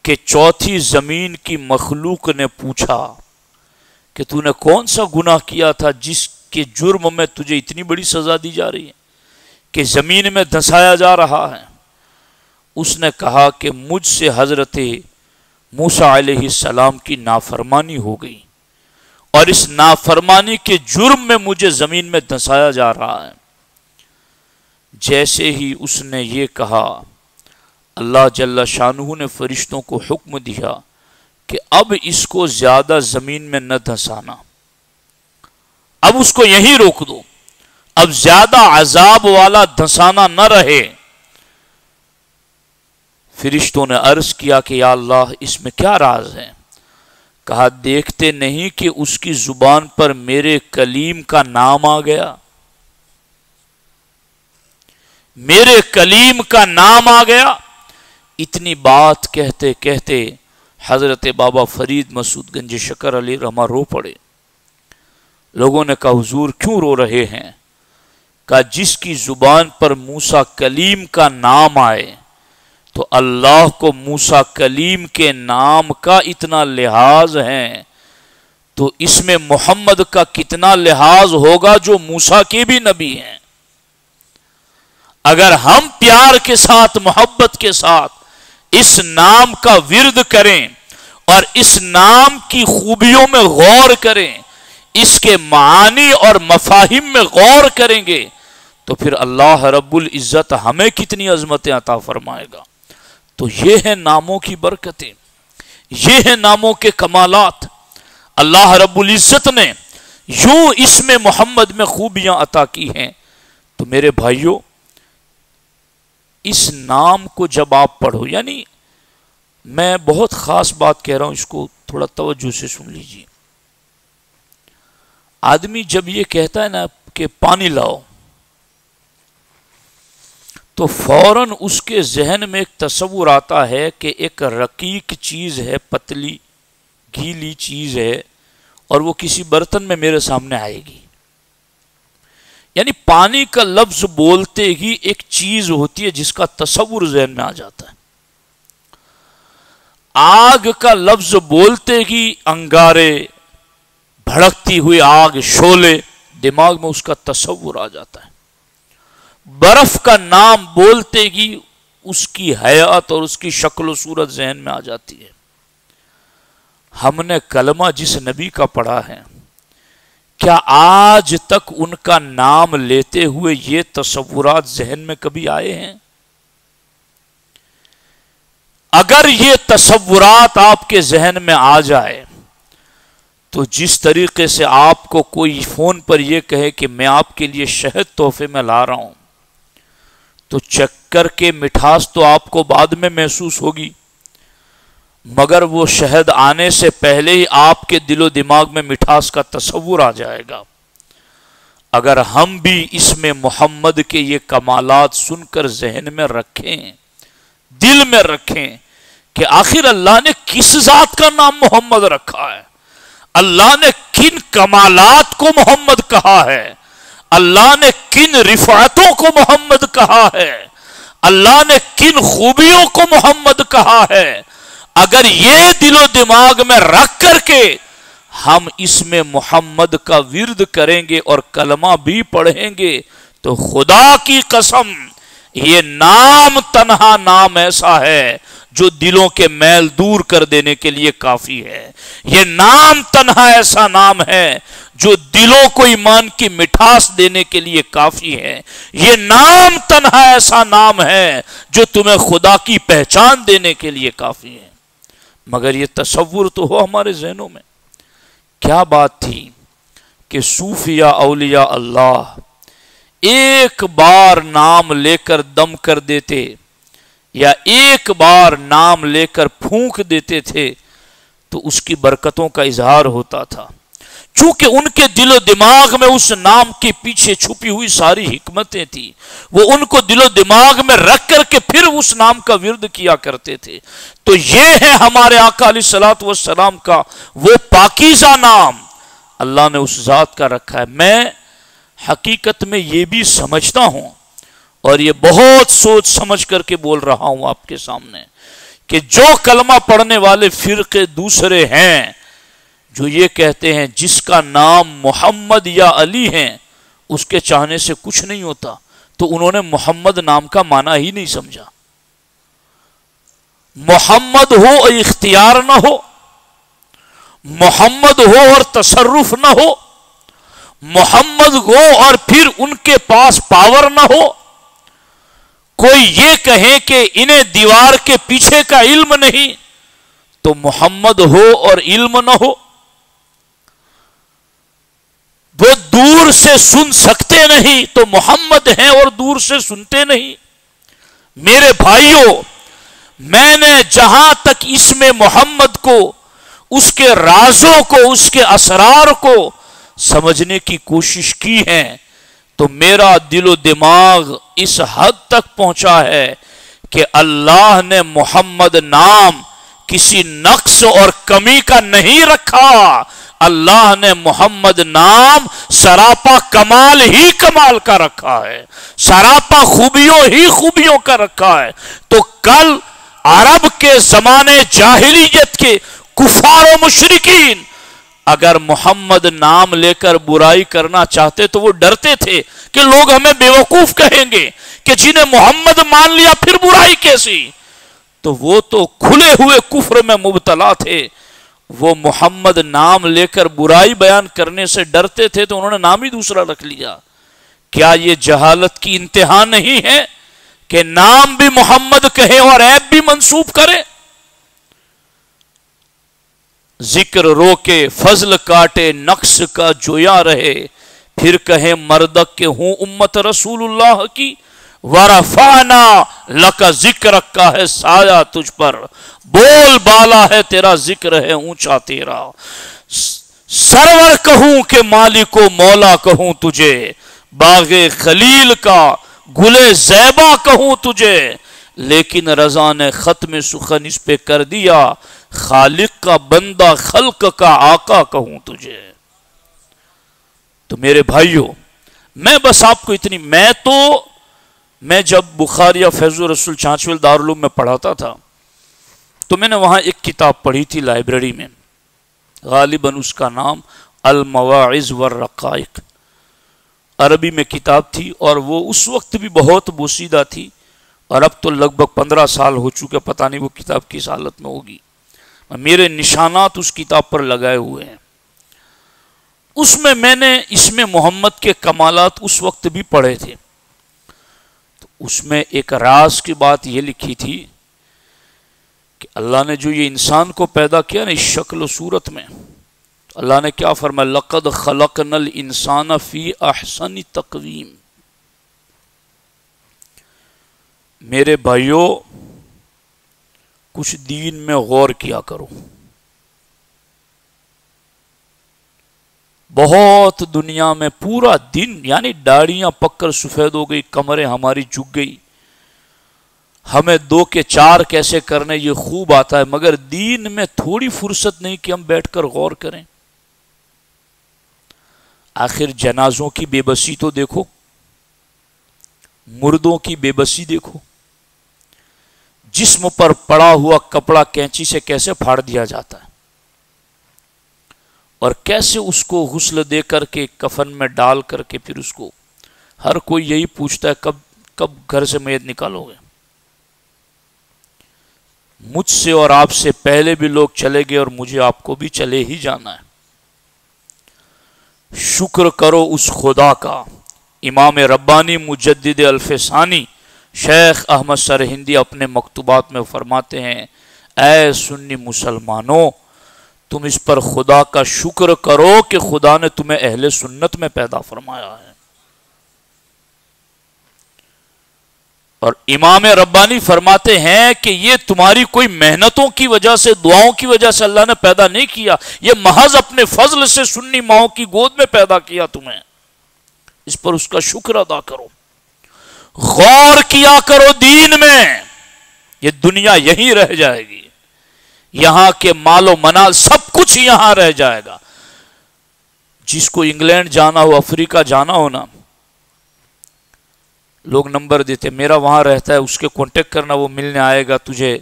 کہ چوتھی زمین کی مخلوق نے پوچھا کہ تو نے کون سا گناہ کیا تھا جس کے جرم میں تجھے اتنی بڑی سزا دی جا رہی ہے کہ زمین میں دھنسایا جا رہا ہے. اس نے کہا کہ مجھ سے حضرت موسیٰ علیہ السلام کی نافرمانی ہو گئی اور اس نافرمانی کے جرم میں مجھے زمین میں دھنسایا جا رہا ہے. جیسے ہی اس نے یہ کہا اللہ جل شانہ نے فرشتوں کو حکم دیا کہ اب اس کو زیادہ زمین میں نہ دھنسانا، اب اس کو یہیں روک دو، اب زیادہ عذاب والا دھنسانا نہ رہے. فرشتوں نے عرض کیا کہ یا اللہ اس میں کیا راز ہے؟ کہا دیکھتے نہیں کہ اس کی زبان پر میرے کلیم کا نام آ گیا، میرے کلیم کا نام آ گیا. اتنی بات کہتے کہتے حضرت بابا فرید مسعود گنج شکر علی رحمہ رو پڑے۔ لوگوں نے کہا حضور کیوں رو رہے ہیں؟ کہا جس کی زبان پر موسیٰ کلیم کا نام آئے تو اللہ کو موسیٰ کلیم کے نام کا اتنا لحاظ ہے تو اس میں محمد کا کتنا لحاظ ہوگا جو موسیٰ کے بھی نبی ہیں۔ اگر ہم پیار کے ساتھ محبت کے ساتھ اس نام کا ورد کریں اور اس نام کی خوبیوں میں غور کریں، اس کے معانی اور مفاہیم میں غور کریں گے تو پھر اللہ رب العزت ہمیں کتنی عظمتیں عطا فرمائے گا۔ تو یہ ہیں ناموں کی برکتیں، یہ ہیں ناموں کے کمالات۔ اللہ رب العزت نے یوں اس میں محمد میں خوبیاں عطا کی ہیں۔ تو میرے بھائیوں، اس نام کو جب آپ پڑھو، یعنی میں بہت خاص بات کہہ رہا ہوں، اس کو تھوڑا توجہ سے سن لیجیے۔ آدمی جب یہ کہتا ہے نا کہ پانی لاؤ تو فوراً اس کے ذہن میں ایک تصور آتا ہے کہ ایک رقیق چیز ہے، پتلی گیلی چیز ہے اور وہ کسی برتن میں میرے سامنے آئے گی۔ یعنی پانی کا لفظ بولتے ہی ایک چیز ہوتی ہے جس کا تصور ذہن میں آ جاتا ہے۔ آگ کا لفظ بولتے ہی انگارے، بھڑکتی ہوئی آگ، شعلے، دماغ میں اس کا تصور آ جاتا ہے۔ برف کا نام بولتے ہی اس کی حیات اور اس کی شکل و صورت ذہن میں آ جاتی ہے۔ ہم نے کلمہ جس نبی کا پڑھا ہے، کیا آج تک ان کا نام لیتے ہوئے یہ تصورات ذہن میں کبھی آئے ہیں؟ اگر یہ تصورات آپ کے ذہن میں آ جائے تو جس طریقے سے آپ کو کوئی فون پر یہ کہے کہ میں آپ کے لیے شہد تحفے میں لا رہا ہوں، تو چکر کے مٹھاس تو آپ کو بعد میں محسوس ہوگی، مگر وہ شہد آنے سے پہلے ہی آپ کے دل و دماغ میں مٹھاس کا تصور آ جائے گا۔ اگر ہم بھی اس میں محمد کے یہ کمالات سن کر ذہن میں رکھیں، دل میں رکھیں کہ آخر اللہ نے کس ذات کا نام محمد رکھا ہے، اللہ نے کن کمالات کو محمد کہا ہے، اللہ نے کن رفعتوں کو محمد کہا ہے، اللہ نے کن خوبیوں کو محمد کہا ہے، اگر یہ دل و دماغ میں رکھ کر کے ہم اس میں محمد کا ورد کریں گے اور کلمہ بھی پڑھیں گے تو خدا کی قسم یہ نام تنہا نام ایسا ہے جو دلوں کے میل دور کر دینے کے لیے کافی ہے۔ یہ نام تنہا ایسا نام ہے جو دلوں کو ایمان کی مٹھاس دینے کے لیے کافی ہے۔ یہ نام تنہا ایسا نام ہے جو تمہیں خدا کی پہچان دینے کے لیے کافی ہے۔ مگر یہ تصور تو ہو ہمارے ذہنوں میں۔ کیا بات تھی کہ صوفیاء اولیاء اللہ ایک بار نام لے کر دم کر دیتے یا ایک بار نام لے کر پھونک دیتے تھے تو اس کی برکتوں کا اظہار ہوتا تھا۔ چونکہ ان کے دل و دماغ میں اس نام کے پیچھے چھپی ہوئی ساری حکمتیں تھی، وہ ان کو دل و دماغ میں رکھ کر کے پھر اس نام کا ورد کیا کرتے تھے۔ تو یہ ہے ہمارے آقا علیہ الصلوۃ والسلام کا وہ پاکیزہ نام، اللہ نے اس ذات کا رکھا ہے۔ میں حقیقت میں یہ بھی سمجھتا ہوں اور یہ بہت سوچ سمجھ کر کے بول رہا ہوں آپ کے سامنے کہ جو کلمہ پڑھنے والے فرقے دوسرے ہیں جو یہ کہتے ہیں جس کا نام محمد یا علی ہیں اس کے چاہنے سے کچھ نہیں ہوتا، تو انہوں نے محمد نام کا معنی ہی نہیں سمجھا۔ محمد ہو اور اختیار نہ ہو، محمد ہو اور تصرف نہ ہو، محمد ہو اور پھر ان کے پاس پاور نہ ہو، کوئی یہ کہے کہ انہیں دیوار کے پیچھے کا علم نہیں تو محمد ہو اور علم نہ ہو، وہ دور سے سن سکتے نہیں تو محمد ہیں اور دور سے سنتے نہیں۔ میرے بھائیوں، میں نے جہاں تک اس میں محمد کو، اس کے رازوں کو، اس کے اسرار کو سمجھنے کی کوشش کی ہے تو میرا دل و دماغ اس حد تک پہنچا ہے کہ اللہ نے محمد نام کسی نقص اور کمی کا نہیں رکھا. اللہ نے محمد نام سراپا کمال ہی کمال کا رکھا ہے، سراپا خوبیوں ہی خوبیوں کا رکھا ہے. تو کل عرب کے زمانے جاہلیت کے کفار و مشرکین اگر محمد نام لے کر برائی کرنا چاہتے تو وہ ڈرتے تھے کہ لوگ ہمیں بیوقوف کہیں گے کہ جنہیں محمد مان لیا پھر برائی کیسی. تو وہ تو کھلے ہوئے کفر میں مبتلا تھے، وہ محمد نام لے کر برائی بیان کرنے سے ڈرتے تھے تو انہوں نے نام ہی دوسرا رکھ لیا. کیا یہ جہالت کی انتہا نہیں ہے کہ نام بھی محمد کہے اور عیب بھی منسوب کرے؟ ذکر روکے فضل کاٹے نقص کا جویا رہے، پھر کہیں مردک کہ ہوں امت رسول اللہ کی. ورفعنا لک ذکرک کا ہے سایہ تجھ پر، بول بالا ہے تیرا ذکر ہے اونچا تیرا. سرور کہوں کہ مالک و مولا کہوں تجھے، باغ خلیل کا گلے زیبا کہوں تجھے، لیکن رضا نے ختم سخن اس پہ کر دیا، خالق کا بندہ خلق کا آقا کہوں تجھے. تو میرے بھائیوں، میں بس آپ کو اتنی، میں جب بخاریہ فیض الرسول چانچویل دارالعلوم میں پڑھاتا تھا تو میں نے وہاں ایک کتاب پڑھی تھی لائبریری میں، غالباً اس کا نام المواعظ والرقائق، عربی میں کتاب تھی اور وہ اس وقت بھی بہت بوسیدہ تھی اور اب تو لگ بھگ 15 سال ہو چکے، پتہ نہیں وہ کتاب کس حالت میں ہوگی. میرے نشانات اس کتاب پر لگائے ہوئے ہیں. میں نے اس میں محمد کے کمالات اس وقت بھی پڑھے تھے. تو اس میں ایک راز کی بات یہ لکھی تھی کہ اللہ نے جو یہ انسان کو پیدا کیا نا اس شکل و صورت میں، تو اللہ نے کیا فرمایا، لقد خلقنا الانسان فی احسن تقویم. میرے بھائیوں، کچھ دین میں غور کیا کرو. بہت دنیا میں پورا دن، یعنی داڑیاں پک کر سفید ہو گئی، کمریں ہماری جھک گئی، ہمیں 2 کے 4 کیسے کرنے یہ خوب آتا ہے، مگر دین میں تھوڑی فرصت نہیں کہ ہم بیٹھ کر غور کریں. آخر جنازوں کی بے بسی تو دیکھو، مردوں کی بے بسی دیکھو، جسم پر پڑا ہوا کپڑا کینچی سے کیسے پھاڑ دیا جاتا ہے اور کیسے اس کو غسل دے کر کے کفن میں ڈال کر کے پھر اس کو ہر کوئی یہی پوچھتا ہے کب گھر سے میت نکالو گے. مجھ سے اور آپ سے پہلے بھی لوگ چلے گئے اور مجھے آپ کو بھی چلے ہی جانا ہے. شکر کرو اس خدا کا. امام ربانی مجدد الفسانی شیخ احمد سرہندی اپنے مکتوبات میں فرماتے ہیں، اے سنی مسلمانوں، تم اس پر خدا کا شکر کرو کہ خدا نے تمہیں اہل سنت میں پیدا فرمایا ہے. اور امام ربانی فرماتے ہیں کہ یہ تمہاری کوئی محنتوں کی وجہ سے، دعاؤں کی وجہ سے اللہ نے پیدا نہیں کیا، یہ محض اپنے فضل سے سنی ماؤں کی گود میں پیدا کیا تمہیں. اس پر اس کا شکر ادا کرو، غور کیا کرو دین میں. یہ دنیا یہیں رہ جائے گی، یہاں کے مال و منال سب کچھ یہاں رہ جائے گا. جس کو انگلینڈ جانا ہو، افریقہ جانا ہو نا، لوگ نمبر دیتے، میرا وہاں رہتا ہے، اس کے کانٹیکٹ کرنا، وہ ملنے آئے گا تجھے.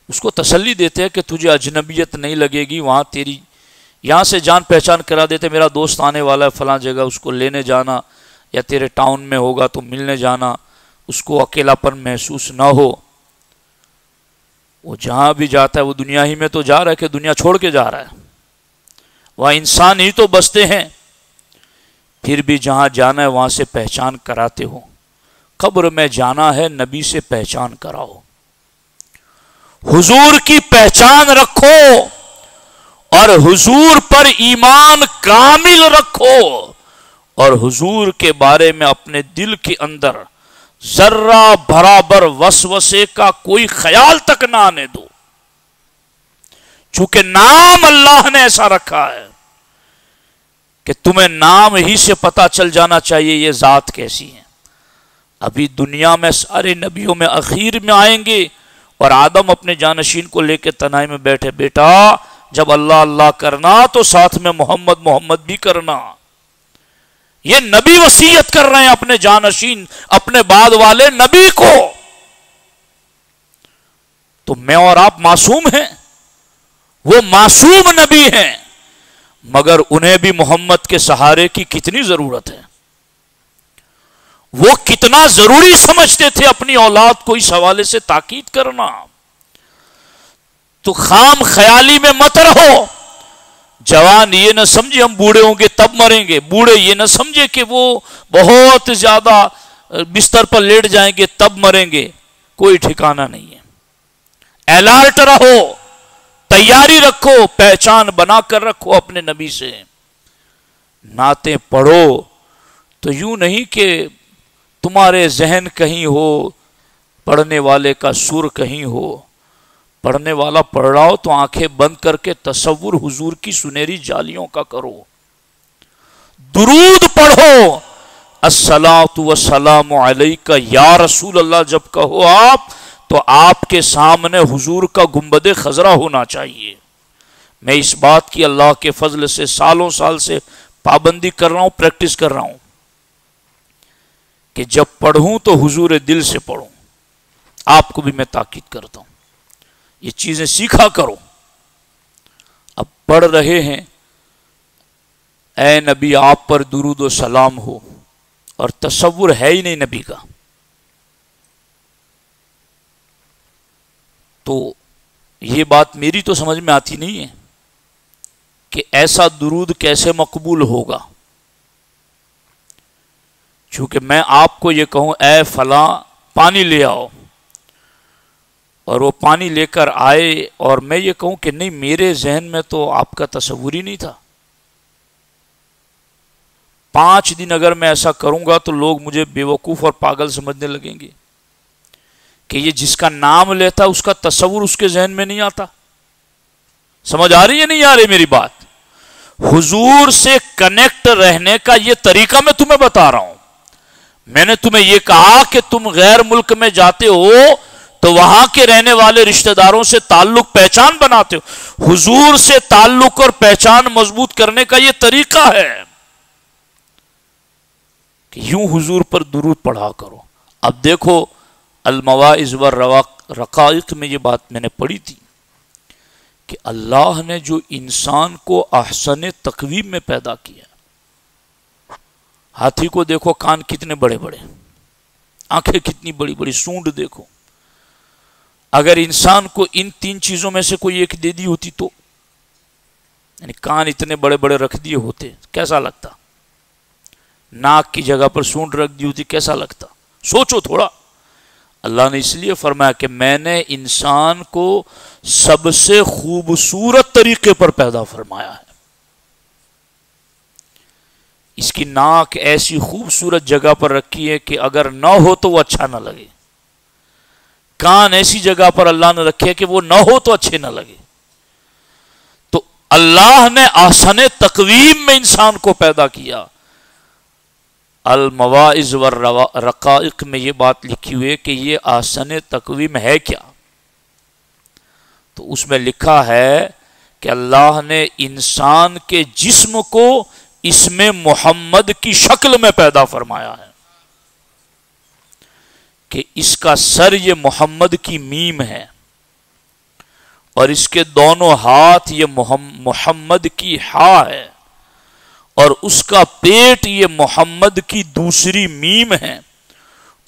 اس کو تسلی دیتے ہیں کہ تجھے اجنبیت نہیں لگے گی، وہاں تیری یہاں سے جان پہچان کرا دیتے، میرا دوست آنے والا ہے فلاں جگہ، اس کو لینے جانا، یا تیرے ٹاؤن میں ہوگا تو ملنے جانا، اس کو اکیلا پن محسوس نہ ہو. وہ جہاں بھی جاتا ہے وہ دنیا ہی میں تو جا رہا ہے کہ دنیا چھوڑ کے جا رہا ہے. وہاں انسان ہی تو بستے ہیں، پھر بھی جہاں جانا ہے وہاں سے پہچان کراتے ہو. قبر میں جانا ہے، نبی سے پہچان کراؤ، حضور کی پہچان رکھو اور حضور پر ایمان کامل رکھو، اور حضور کے بارے میں اپنے دل کے اندر ذرہ برابر وسوسے کا کوئی خیال تک نہ آنے دو. چونکہ نام اللہ نے ایسا رکھا ہے کہ تمہیں نام ہی سے پتہ چل جانا چاہیے یہ ذات کیسی ہے. ابھی دنیا میں سارے نبیوں میں اخیر میں آئیں گے اور آدم اپنے جانشین کو لے کے تنہائی میں بیٹھے، بیٹا جب اللہ اللہ کرنا تو ساتھ میں محمد محمد بھی کرنا۔ یہ نبی وصیت کر رہے ہیں اپنے جانشین، اپنے بعد والے نبی کو۔ تو میں اور آپ معصوم ہیں، وہ معصوم نبی ہیں، مگر انہیں بھی محمد کے سہارے کی کتنی ضرورت ہے۔ وہ کتنا ضروری سمجھتے تھے اپنی اولاد کو اس حوالے سے تاکید کرنا۔ تو خام خیالی میں مت رہو۔ جوان یہ نہ سمجھے ہم بوڑھے ہوں گے تب مریں گے، بوڑھے یہ نہ سمجھے کہ وہ بہت زیادہ بستر پر لیٹ جائیں گے تب مریں گے، کوئی ٹھکانہ نہیں ہے۔ الرٹ رہو، تیاری رکھو، پہچان بنا کر رکھو اپنے نبی سے۔ نعتیں پڑھو تو یوں نہیں کہ تمہارے ذہن کہیں ہو، پڑھنے والے کا سر کہیں ہو۔ پڑھنے والا پڑھ رہا ہو تو آنکھیں بند کر کے تصور حضور کی سنہری جالیوں کا کرو۔ درود پڑھو، الصلاۃ والسلام علیک یا رسول اللہ جب کہو آپ تو آپ کے سامنے حضور کا گنبد خضرا ہونا چاہیے۔ میں اس بات کی اللہ کے فضل سے سالوں سال سے پابندی کر رہا ہوں، پریکٹس کر رہا ہوں کہ جب پڑھوں تو حضور دل سے پڑھوں۔ آپ کو بھی میں تاکید کرتا ہوں، یہ چیزیں سیکھا کرو۔ اب پڑھ رہے ہیں اے نبی آپ پر درود و سلام ہو، اور تصور ہے ہی نہیں نبی کا، تو یہ بات میری تو سمجھ میں آتی نہیں ہے کہ ایسا درود کیسے مقبول ہوگا۔ چونکہ میں آپ کو یہ کہوں اے فلاں پانی لے آؤ، اور وہ پانی لے کر آئے، اور میں یہ کہوں کہ نہیں میرے ذہن میں تو آپ کا تصور ہی نہیں تھا، 5 دن اگر میں ایسا کروں گا تو لوگ مجھے بیوقوف اور پاگل سمجھنے لگیں گے کہ یہ جس کا نام لیتا اس کا تصور اس کے ذہن میں نہیں آتا۔ سمجھ آ رہی ہے نہیں آ رہی میری بات؟ حضور سے کنیکٹ رہنے کا یہ طریقہ میں تمہیں بتا رہا ہوں۔ میں نے تمہیں یہ کہا کہ تم غیر ملک میں جاتے ہو تو وہاں کے رہنے والے رشتہ داروں سے تعلق پہچان بناتے ہو، حضور سے تعلق اور پہچان مضبوط کرنے کا یہ طریقہ ہے کہ یوں حضور پر درود پڑھا کرو۔ اب دیکھو المواعظ والرقائق میں یہ بات میں نے پڑھی تھی کہ اللہ نے جو انسان کو احسن تقویم میں پیدا کیا، ہاتھی کو دیکھو کان کتنے بڑے بڑے، آنکھیں کتنی بڑی بڑی، سونڈ دیکھو، اگر انسان کو ان 3 چیزوں میں سے کوئی ایک دے دی ہوتی تو، یعنی کان اتنے بڑے بڑے رکھ دیے ہوتے کیسا لگتا؟ ناک کی جگہ پر سونڈ رکھ دی ہوتی کیسا لگتا؟ سوچو تھوڑا۔ اللہ نے اس لیے فرمایا کہ میں نے انسان کو سب سے خوبصورت طریقے پر پیدا فرمایا ہے۔ اس کی ناک ایسی خوبصورت جگہ پر رکھی ہے کہ اگر نہ ہو تو وہ اچھا نہ لگے، کان ایسی جگہ پر اللہ نے رکھے کہ وہ نہ ہو تو اچھے نہ لگے۔ تو اللہ نے احسن تقویم میں انسان کو پیدا کیا۔ المواعظ والرقائق میں یہ بات لکھی ہوئی ہے کہ یہ احسن تقویم ہے کیا؟ تو اس میں لکھا ہے کہ اللہ نے انسان کے جسم کو اس میں محمد کی شکل میں پیدا فرمایا ہے کہ اس کا سر یہ محمد کی میم ہے، اور اس کے دونوں ہاتھ یہ محمد کی ہا ہے، اور اس کا پیٹ یہ محمد کی دوسری میم ہے،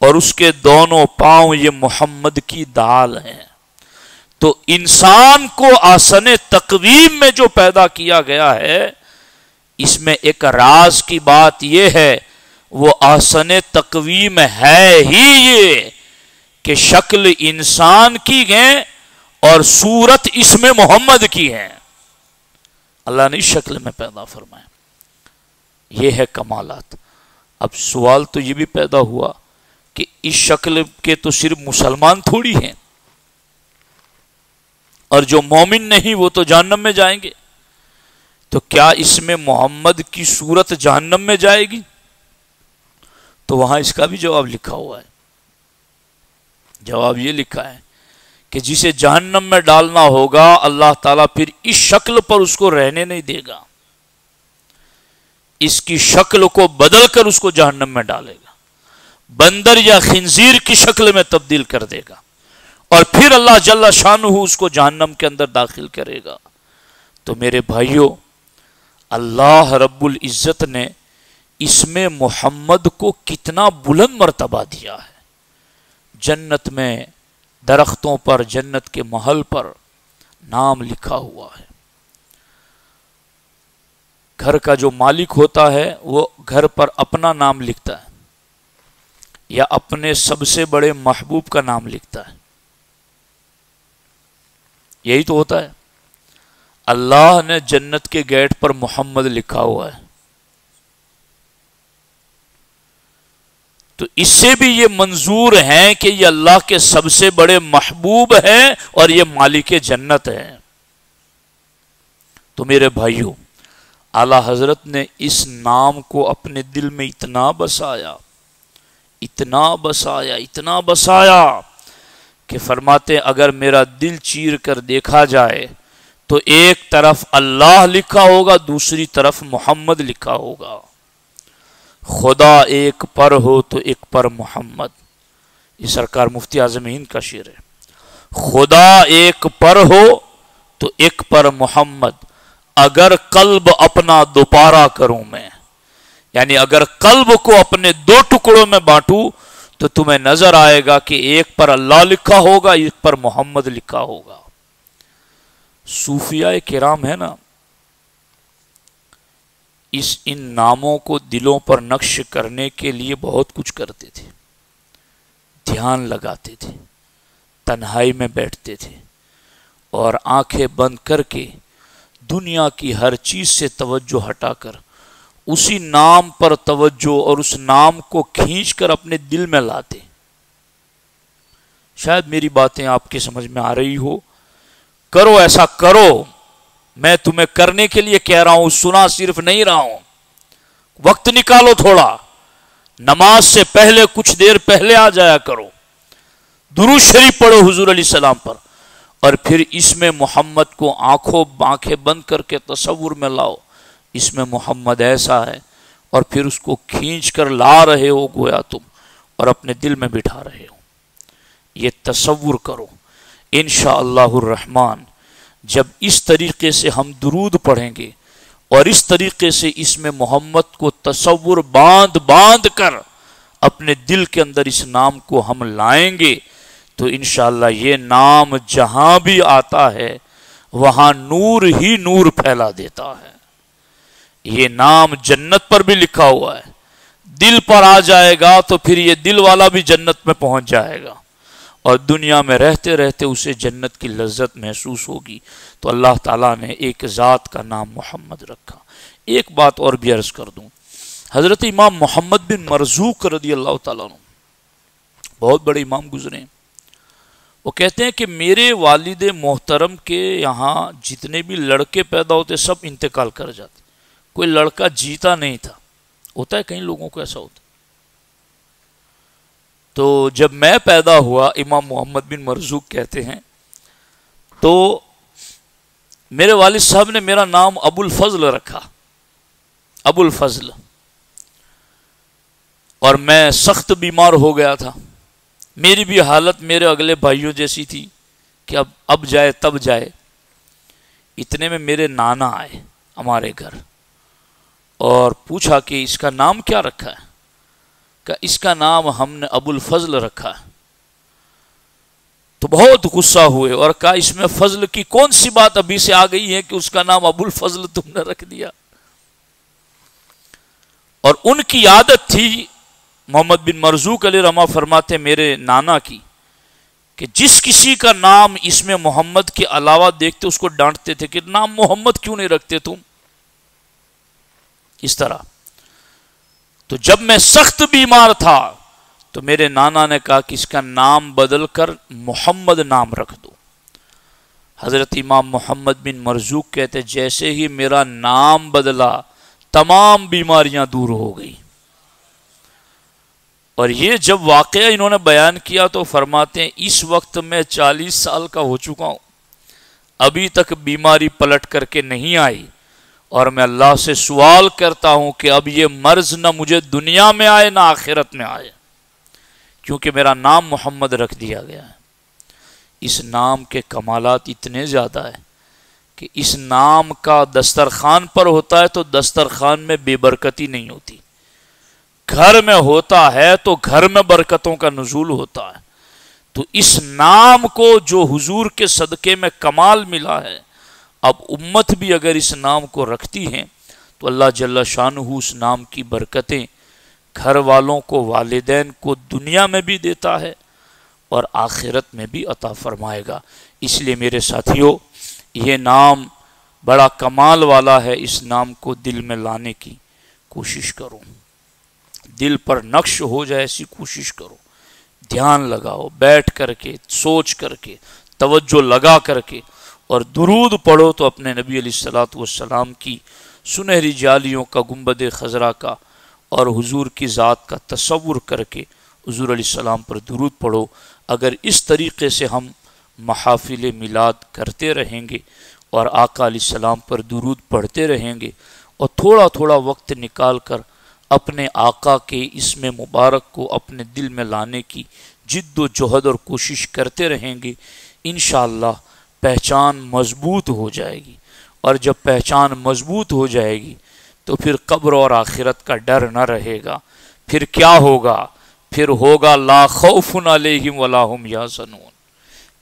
اور اس کے دونوں پاؤں یہ محمد کی دال ہے۔ تو انسان کو احسن تقویم میں جو پیدا کیا گیا ہے، اس میں ایک راز کی بات یہ ہے، وہ احسن تقویم ہے ہی یہ کہ شکل انسان کی ہے اور صورت اس میں محمد کی ہے۔ اللہ نے اس شکل میں پیدا فرمایا، یہ ہے کمالات۔ اب سوال تو یہ بھی پیدا ہوا کہ اس شکل کے تو صرف مسلمان تھوڑی ہیں، اور جو مومن نہیں وہ تو جہنم میں جائیں گے، تو کیا اس میں محمد کی صورت جہنم میں جائے گی؟ تو وہاں اس کا بھی جواب لکھا ہوا ہے۔ جواب یہ لکھا ہے کہ جسے جہنم میں ڈالنا ہوگا اللہ تعالیٰ پھر اس شکل پر اس کو رہنے نہیں دے گا، اس کی شکل کو بدل کر اس کو جہنم میں ڈالے گا، بندر یا خنزیر کی شکل میں تبدیل کر دے گا، اور پھر اللہ جل شانہ اس کو جہنم کے اندر داخل کرے گا۔ تو میرے بھائیوں، اللہ رب العزت نے اس میں محمد کو کتنا بلند مرتبہ دیا ہے۔ جنت میں درختوں پر، جنت کے محل پر نام لکھا ہوا ہے۔ گھر کا جو مالک ہوتا ہے وہ گھر پر اپنا نام لکھتا ہے یا اپنے سب سے بڑے محبوب کا نام لکھتا ہے، یہی تو ہوتا ہے۔ اللہ نے جنت کے گیٹ پر محمد لکھا ہوا ہے، تو اس سے بھی یہ منظور ہے کہ یہ اللہ کے سب سے بڑے محبوب ہیں اور یہ مالک جنت ہے۔ تو میرے بھائیوں، اعلی حضرت نے اس نام کو اپنے دل میں اتنا بسایا، اتنا بسایا، اتنا بسایا کہ فرماتے اگر میرا دل چیر کر دیکھا جائے تو ایک طرف اللہ لکھا ہوگا، دوسری طرف محمد لکھا ہوگا۔ خدا ایک پر ہو تو ایک پر محمد، یہ سرکار مفتی اعظم ہند کا شعر ہے۔ خدا ایک پر ہو تو ایک پر محمد، اگر قلب اپنا دوپارہ کروں میں، یعنی اگر قلب کو اپنے دو ٹکڑوں میں بانٹوں تو تمہیں نظر آئے گا کہ ایک پر اللہ لکھا ہوگا، ایک پر محمد لکھا ہوگا۔ صوفیاء کرام ہے نا، ان ناموں کو دلوں پر نقش کرنے کے لیے بہت کچھ کرتے تھے، دھیان لگاتے تھے، تنہائی میں بیٹھتے تھے اور آنکھیں بند کر کے دنیا کی ہر چیز سے توجہ ہٹا کر اسی نام پر توجہ اور اس نام کو کھینچ کر اپنے دل میں لاتے۔ شاید میری باتیں آپ کے سمجھ میں آ رہی ہو، کرو ایسا کرو، میں تمہیں کرنے کے لیے کہہ رہا ہوں، سنا صرف نہیں رہا ہوں۔ وقت نکالو تھوڑا، نماز سے پہلے کچھ دیر پہلے آ جایا کرو، درود شریف پڑھو حضور علیہ السلام پر، اور پھر اس میں محمد کو آنکھیں بند کر کے تصور میں لاؤ، اس میں محمد ایسا ہے، اور پھر اس کو کھینچ کر لا رہے ہو گویا تم، اور اپنے دل میں بٹھا رہے ہو۔ یہ تصور کرو، انشاءاللہ الرحمن جب اس طریقے سے ہم درود پڑھیں گے اور اس طریقے سے اس میں محمد کو تصور باندھ کر اپنے دل کے اندر اس نام کو ہم لائیں گے تو انشاءاللہ یہ نام جہاں بھی آتا ہے وہاں نور ہی نور پھیلا دیتا ہے۔ یہ نام جنت پر بھی لکھا ہوا ہے، دل پر آ جائے گا تو پھر یہ دل والا بھی جنت میں پہنچ جائے گا اور دنیا میں رہتے رہتے اسے جنت کی لذت محسوس ہوگی۔ تو اللہ تعالیٰ نے ایک ذات کا نام محمد رکھا۔ ایک بات اور بھی عرض کر دوں، حضرت امام محمد بن مرزوق رضی اللہ تعالیٰ عنہ بہت بڑے امام گزرے ہیں۔ وہ کہتے ہیں کہ میرے والد محترم کے یہاں جتنے بھی لڑکے پیدا ہوتے سب انتقال کر جاتے، کوئی لڑکا جیتا نہیں تھا۔ ہوتا ہے کئی لوگوں کو ایسا ہوتا۔ تو جب میں پیدا ہوا، امام محمد بن مرزوق کہتے ہیں، تو میرے والد صاحب نے میرا نام ابو الفضل رکھا، ابو الفضل، اور میں سخت بیمار ہو گیا تھا۔ میری بھی حالت میرے اگلے بھائیوں جیسی تھی کہ اب جائے تب جائے۔ اتنے میں میرے نانا آئے ہمارے گھر اور پوچھا کہ اس کا نام کیا رکھا ہے؟ کہ اس کا نام ہم نے ابو الفضل رکھا ہے۔ تو بہت غصہ ہوئے اور کہا اس میں فضل کی کون سی بات ابھی سے آ گئی ہے کہ اس کا نام ابو الفضل تم نے رکھ دیا؟ اور ان کی عادت تھی، محمد بن مرزوق علیہ رحمہ فرماتے میرے نانا کی، کہ جس کسی کا نام اس میں محمد کے علاوہ دیکھتے اس کو ڈانٹتے تھے کہ نام محمد کیوں نہیں رکھتے تم؟ اس طرح۔ تو جب میں سخت بیمار تھا تو میرے نانا نے کہا کہ اس کا نام بدل کر محمد نام رکھ دو۔ حضرت امام محمد بن مرزوق کہتے جیسے ہی میرا نام بدلا تمام بیماریاں دور ہو گئی۔ اور یہ جب واقعہ انہوں نے بیان کیا تو فرماتے ہیں اس وقت میں 40 سال کا ہو چکا ہوں، ابھی تک بیماری پلٹ کر کے نہیں آئی، اور میں اللہ سے سوال کرتا ہوں کہ اب یہ مرض نہ مجھے دنیا میں آئے نہ آخرت میں آئے، کیونکہ میرا نام محمد رکھ دیا گیا ہے۔ اس نام کے کمالات اتنے زیادہ ہیں کہ اس نام کا دسترخوان پر ہوتا ہے تو دسترخوان میں بے برکتی نہیں ہوتی، گھر میں ہوتا ہے تو گھر میں برکتوں کا نزول ہوتا ہے۔ تو اس نام کو جو حضور کے صدقے میں کمال ملا ہے، اب امت بھی اگر اس نام کو رکھتی ہیں تو اللہ جل شانہ اس نام کی برکتیں گھر والوں کو، والدین کو دنیا میں بھی دیتا ہے اور آخرت میں بھی عطا فرمائے گا۔ اس لیے میرے ساتھیوں، یہ نام بڑا کمال والا ہے، اس نام کو دل میں لانے کی کوشش کرو، دل پر نقش ہو جائے ایسی کوشش کرو، دھیان لگاؤ، بیٹھ کر کے، سوچ کر کے، توجہ لگا کر کے، اور درود پڑھو تو اپنے نبی علیہ الصلوۃ والسلام کی سنہری جالیوں کا، گنبد خضرا کا اور حضور کی ذات کا تصور کر کے حضور علیہ السلام پر درود پڑھو۔ اگر اس طریقے سے ہم محافل میلاد کرتے رہیں گے اور آقا علیہ السلام پر درود پڑھتے رہیں گے اور تھوڑا تھوڑا وقت نکال کر اپنے آقا کے اسم مبارک کو اپنے دل میں لانے کی جد و جہد اور کوشش کرتے رہیں گے، انشاءاللہ پہچان مضبوط ہو جائے گی، اور جب پہچان مضبوط ہو جائے گی تو پھر قبر اور آخرت کا ڈر نہ رہے گا۔ پھر کیا ہوگا؟ پھر ہوگا لا خوف علیہم ولا ہم یحزنون۔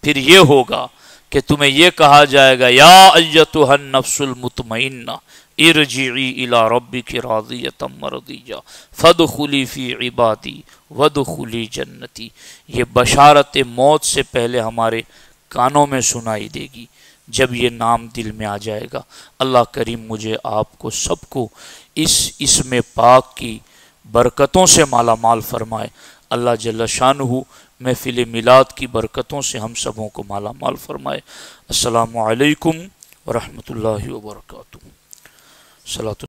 پھر یہ ہوگا کہ تمہیں یہ کہا جائے گا یا ایتھا النفس المطمئنہ ارجعی الی ربک راضیۃ مرضیہ فادخلی فی عبادی وادخلی جنتی۔ یہ بشارت موت سے پہلے ہمارے کانوں میں سنائی دے گی جب یہ نام دل میں آ جائے گا۔ اللہ کریم مجھے آپ کو سب کو اس اسم پاک کی برکتوں سے مالا مال فرمائے۔ اللہ جل شانہ محفل میلاد کی برکتوں سے ہم سبوں کو مالا مال فرمائے۔ السلام علیکم ورحمۃ اللہ وبرکاتہ۔ صلاۃ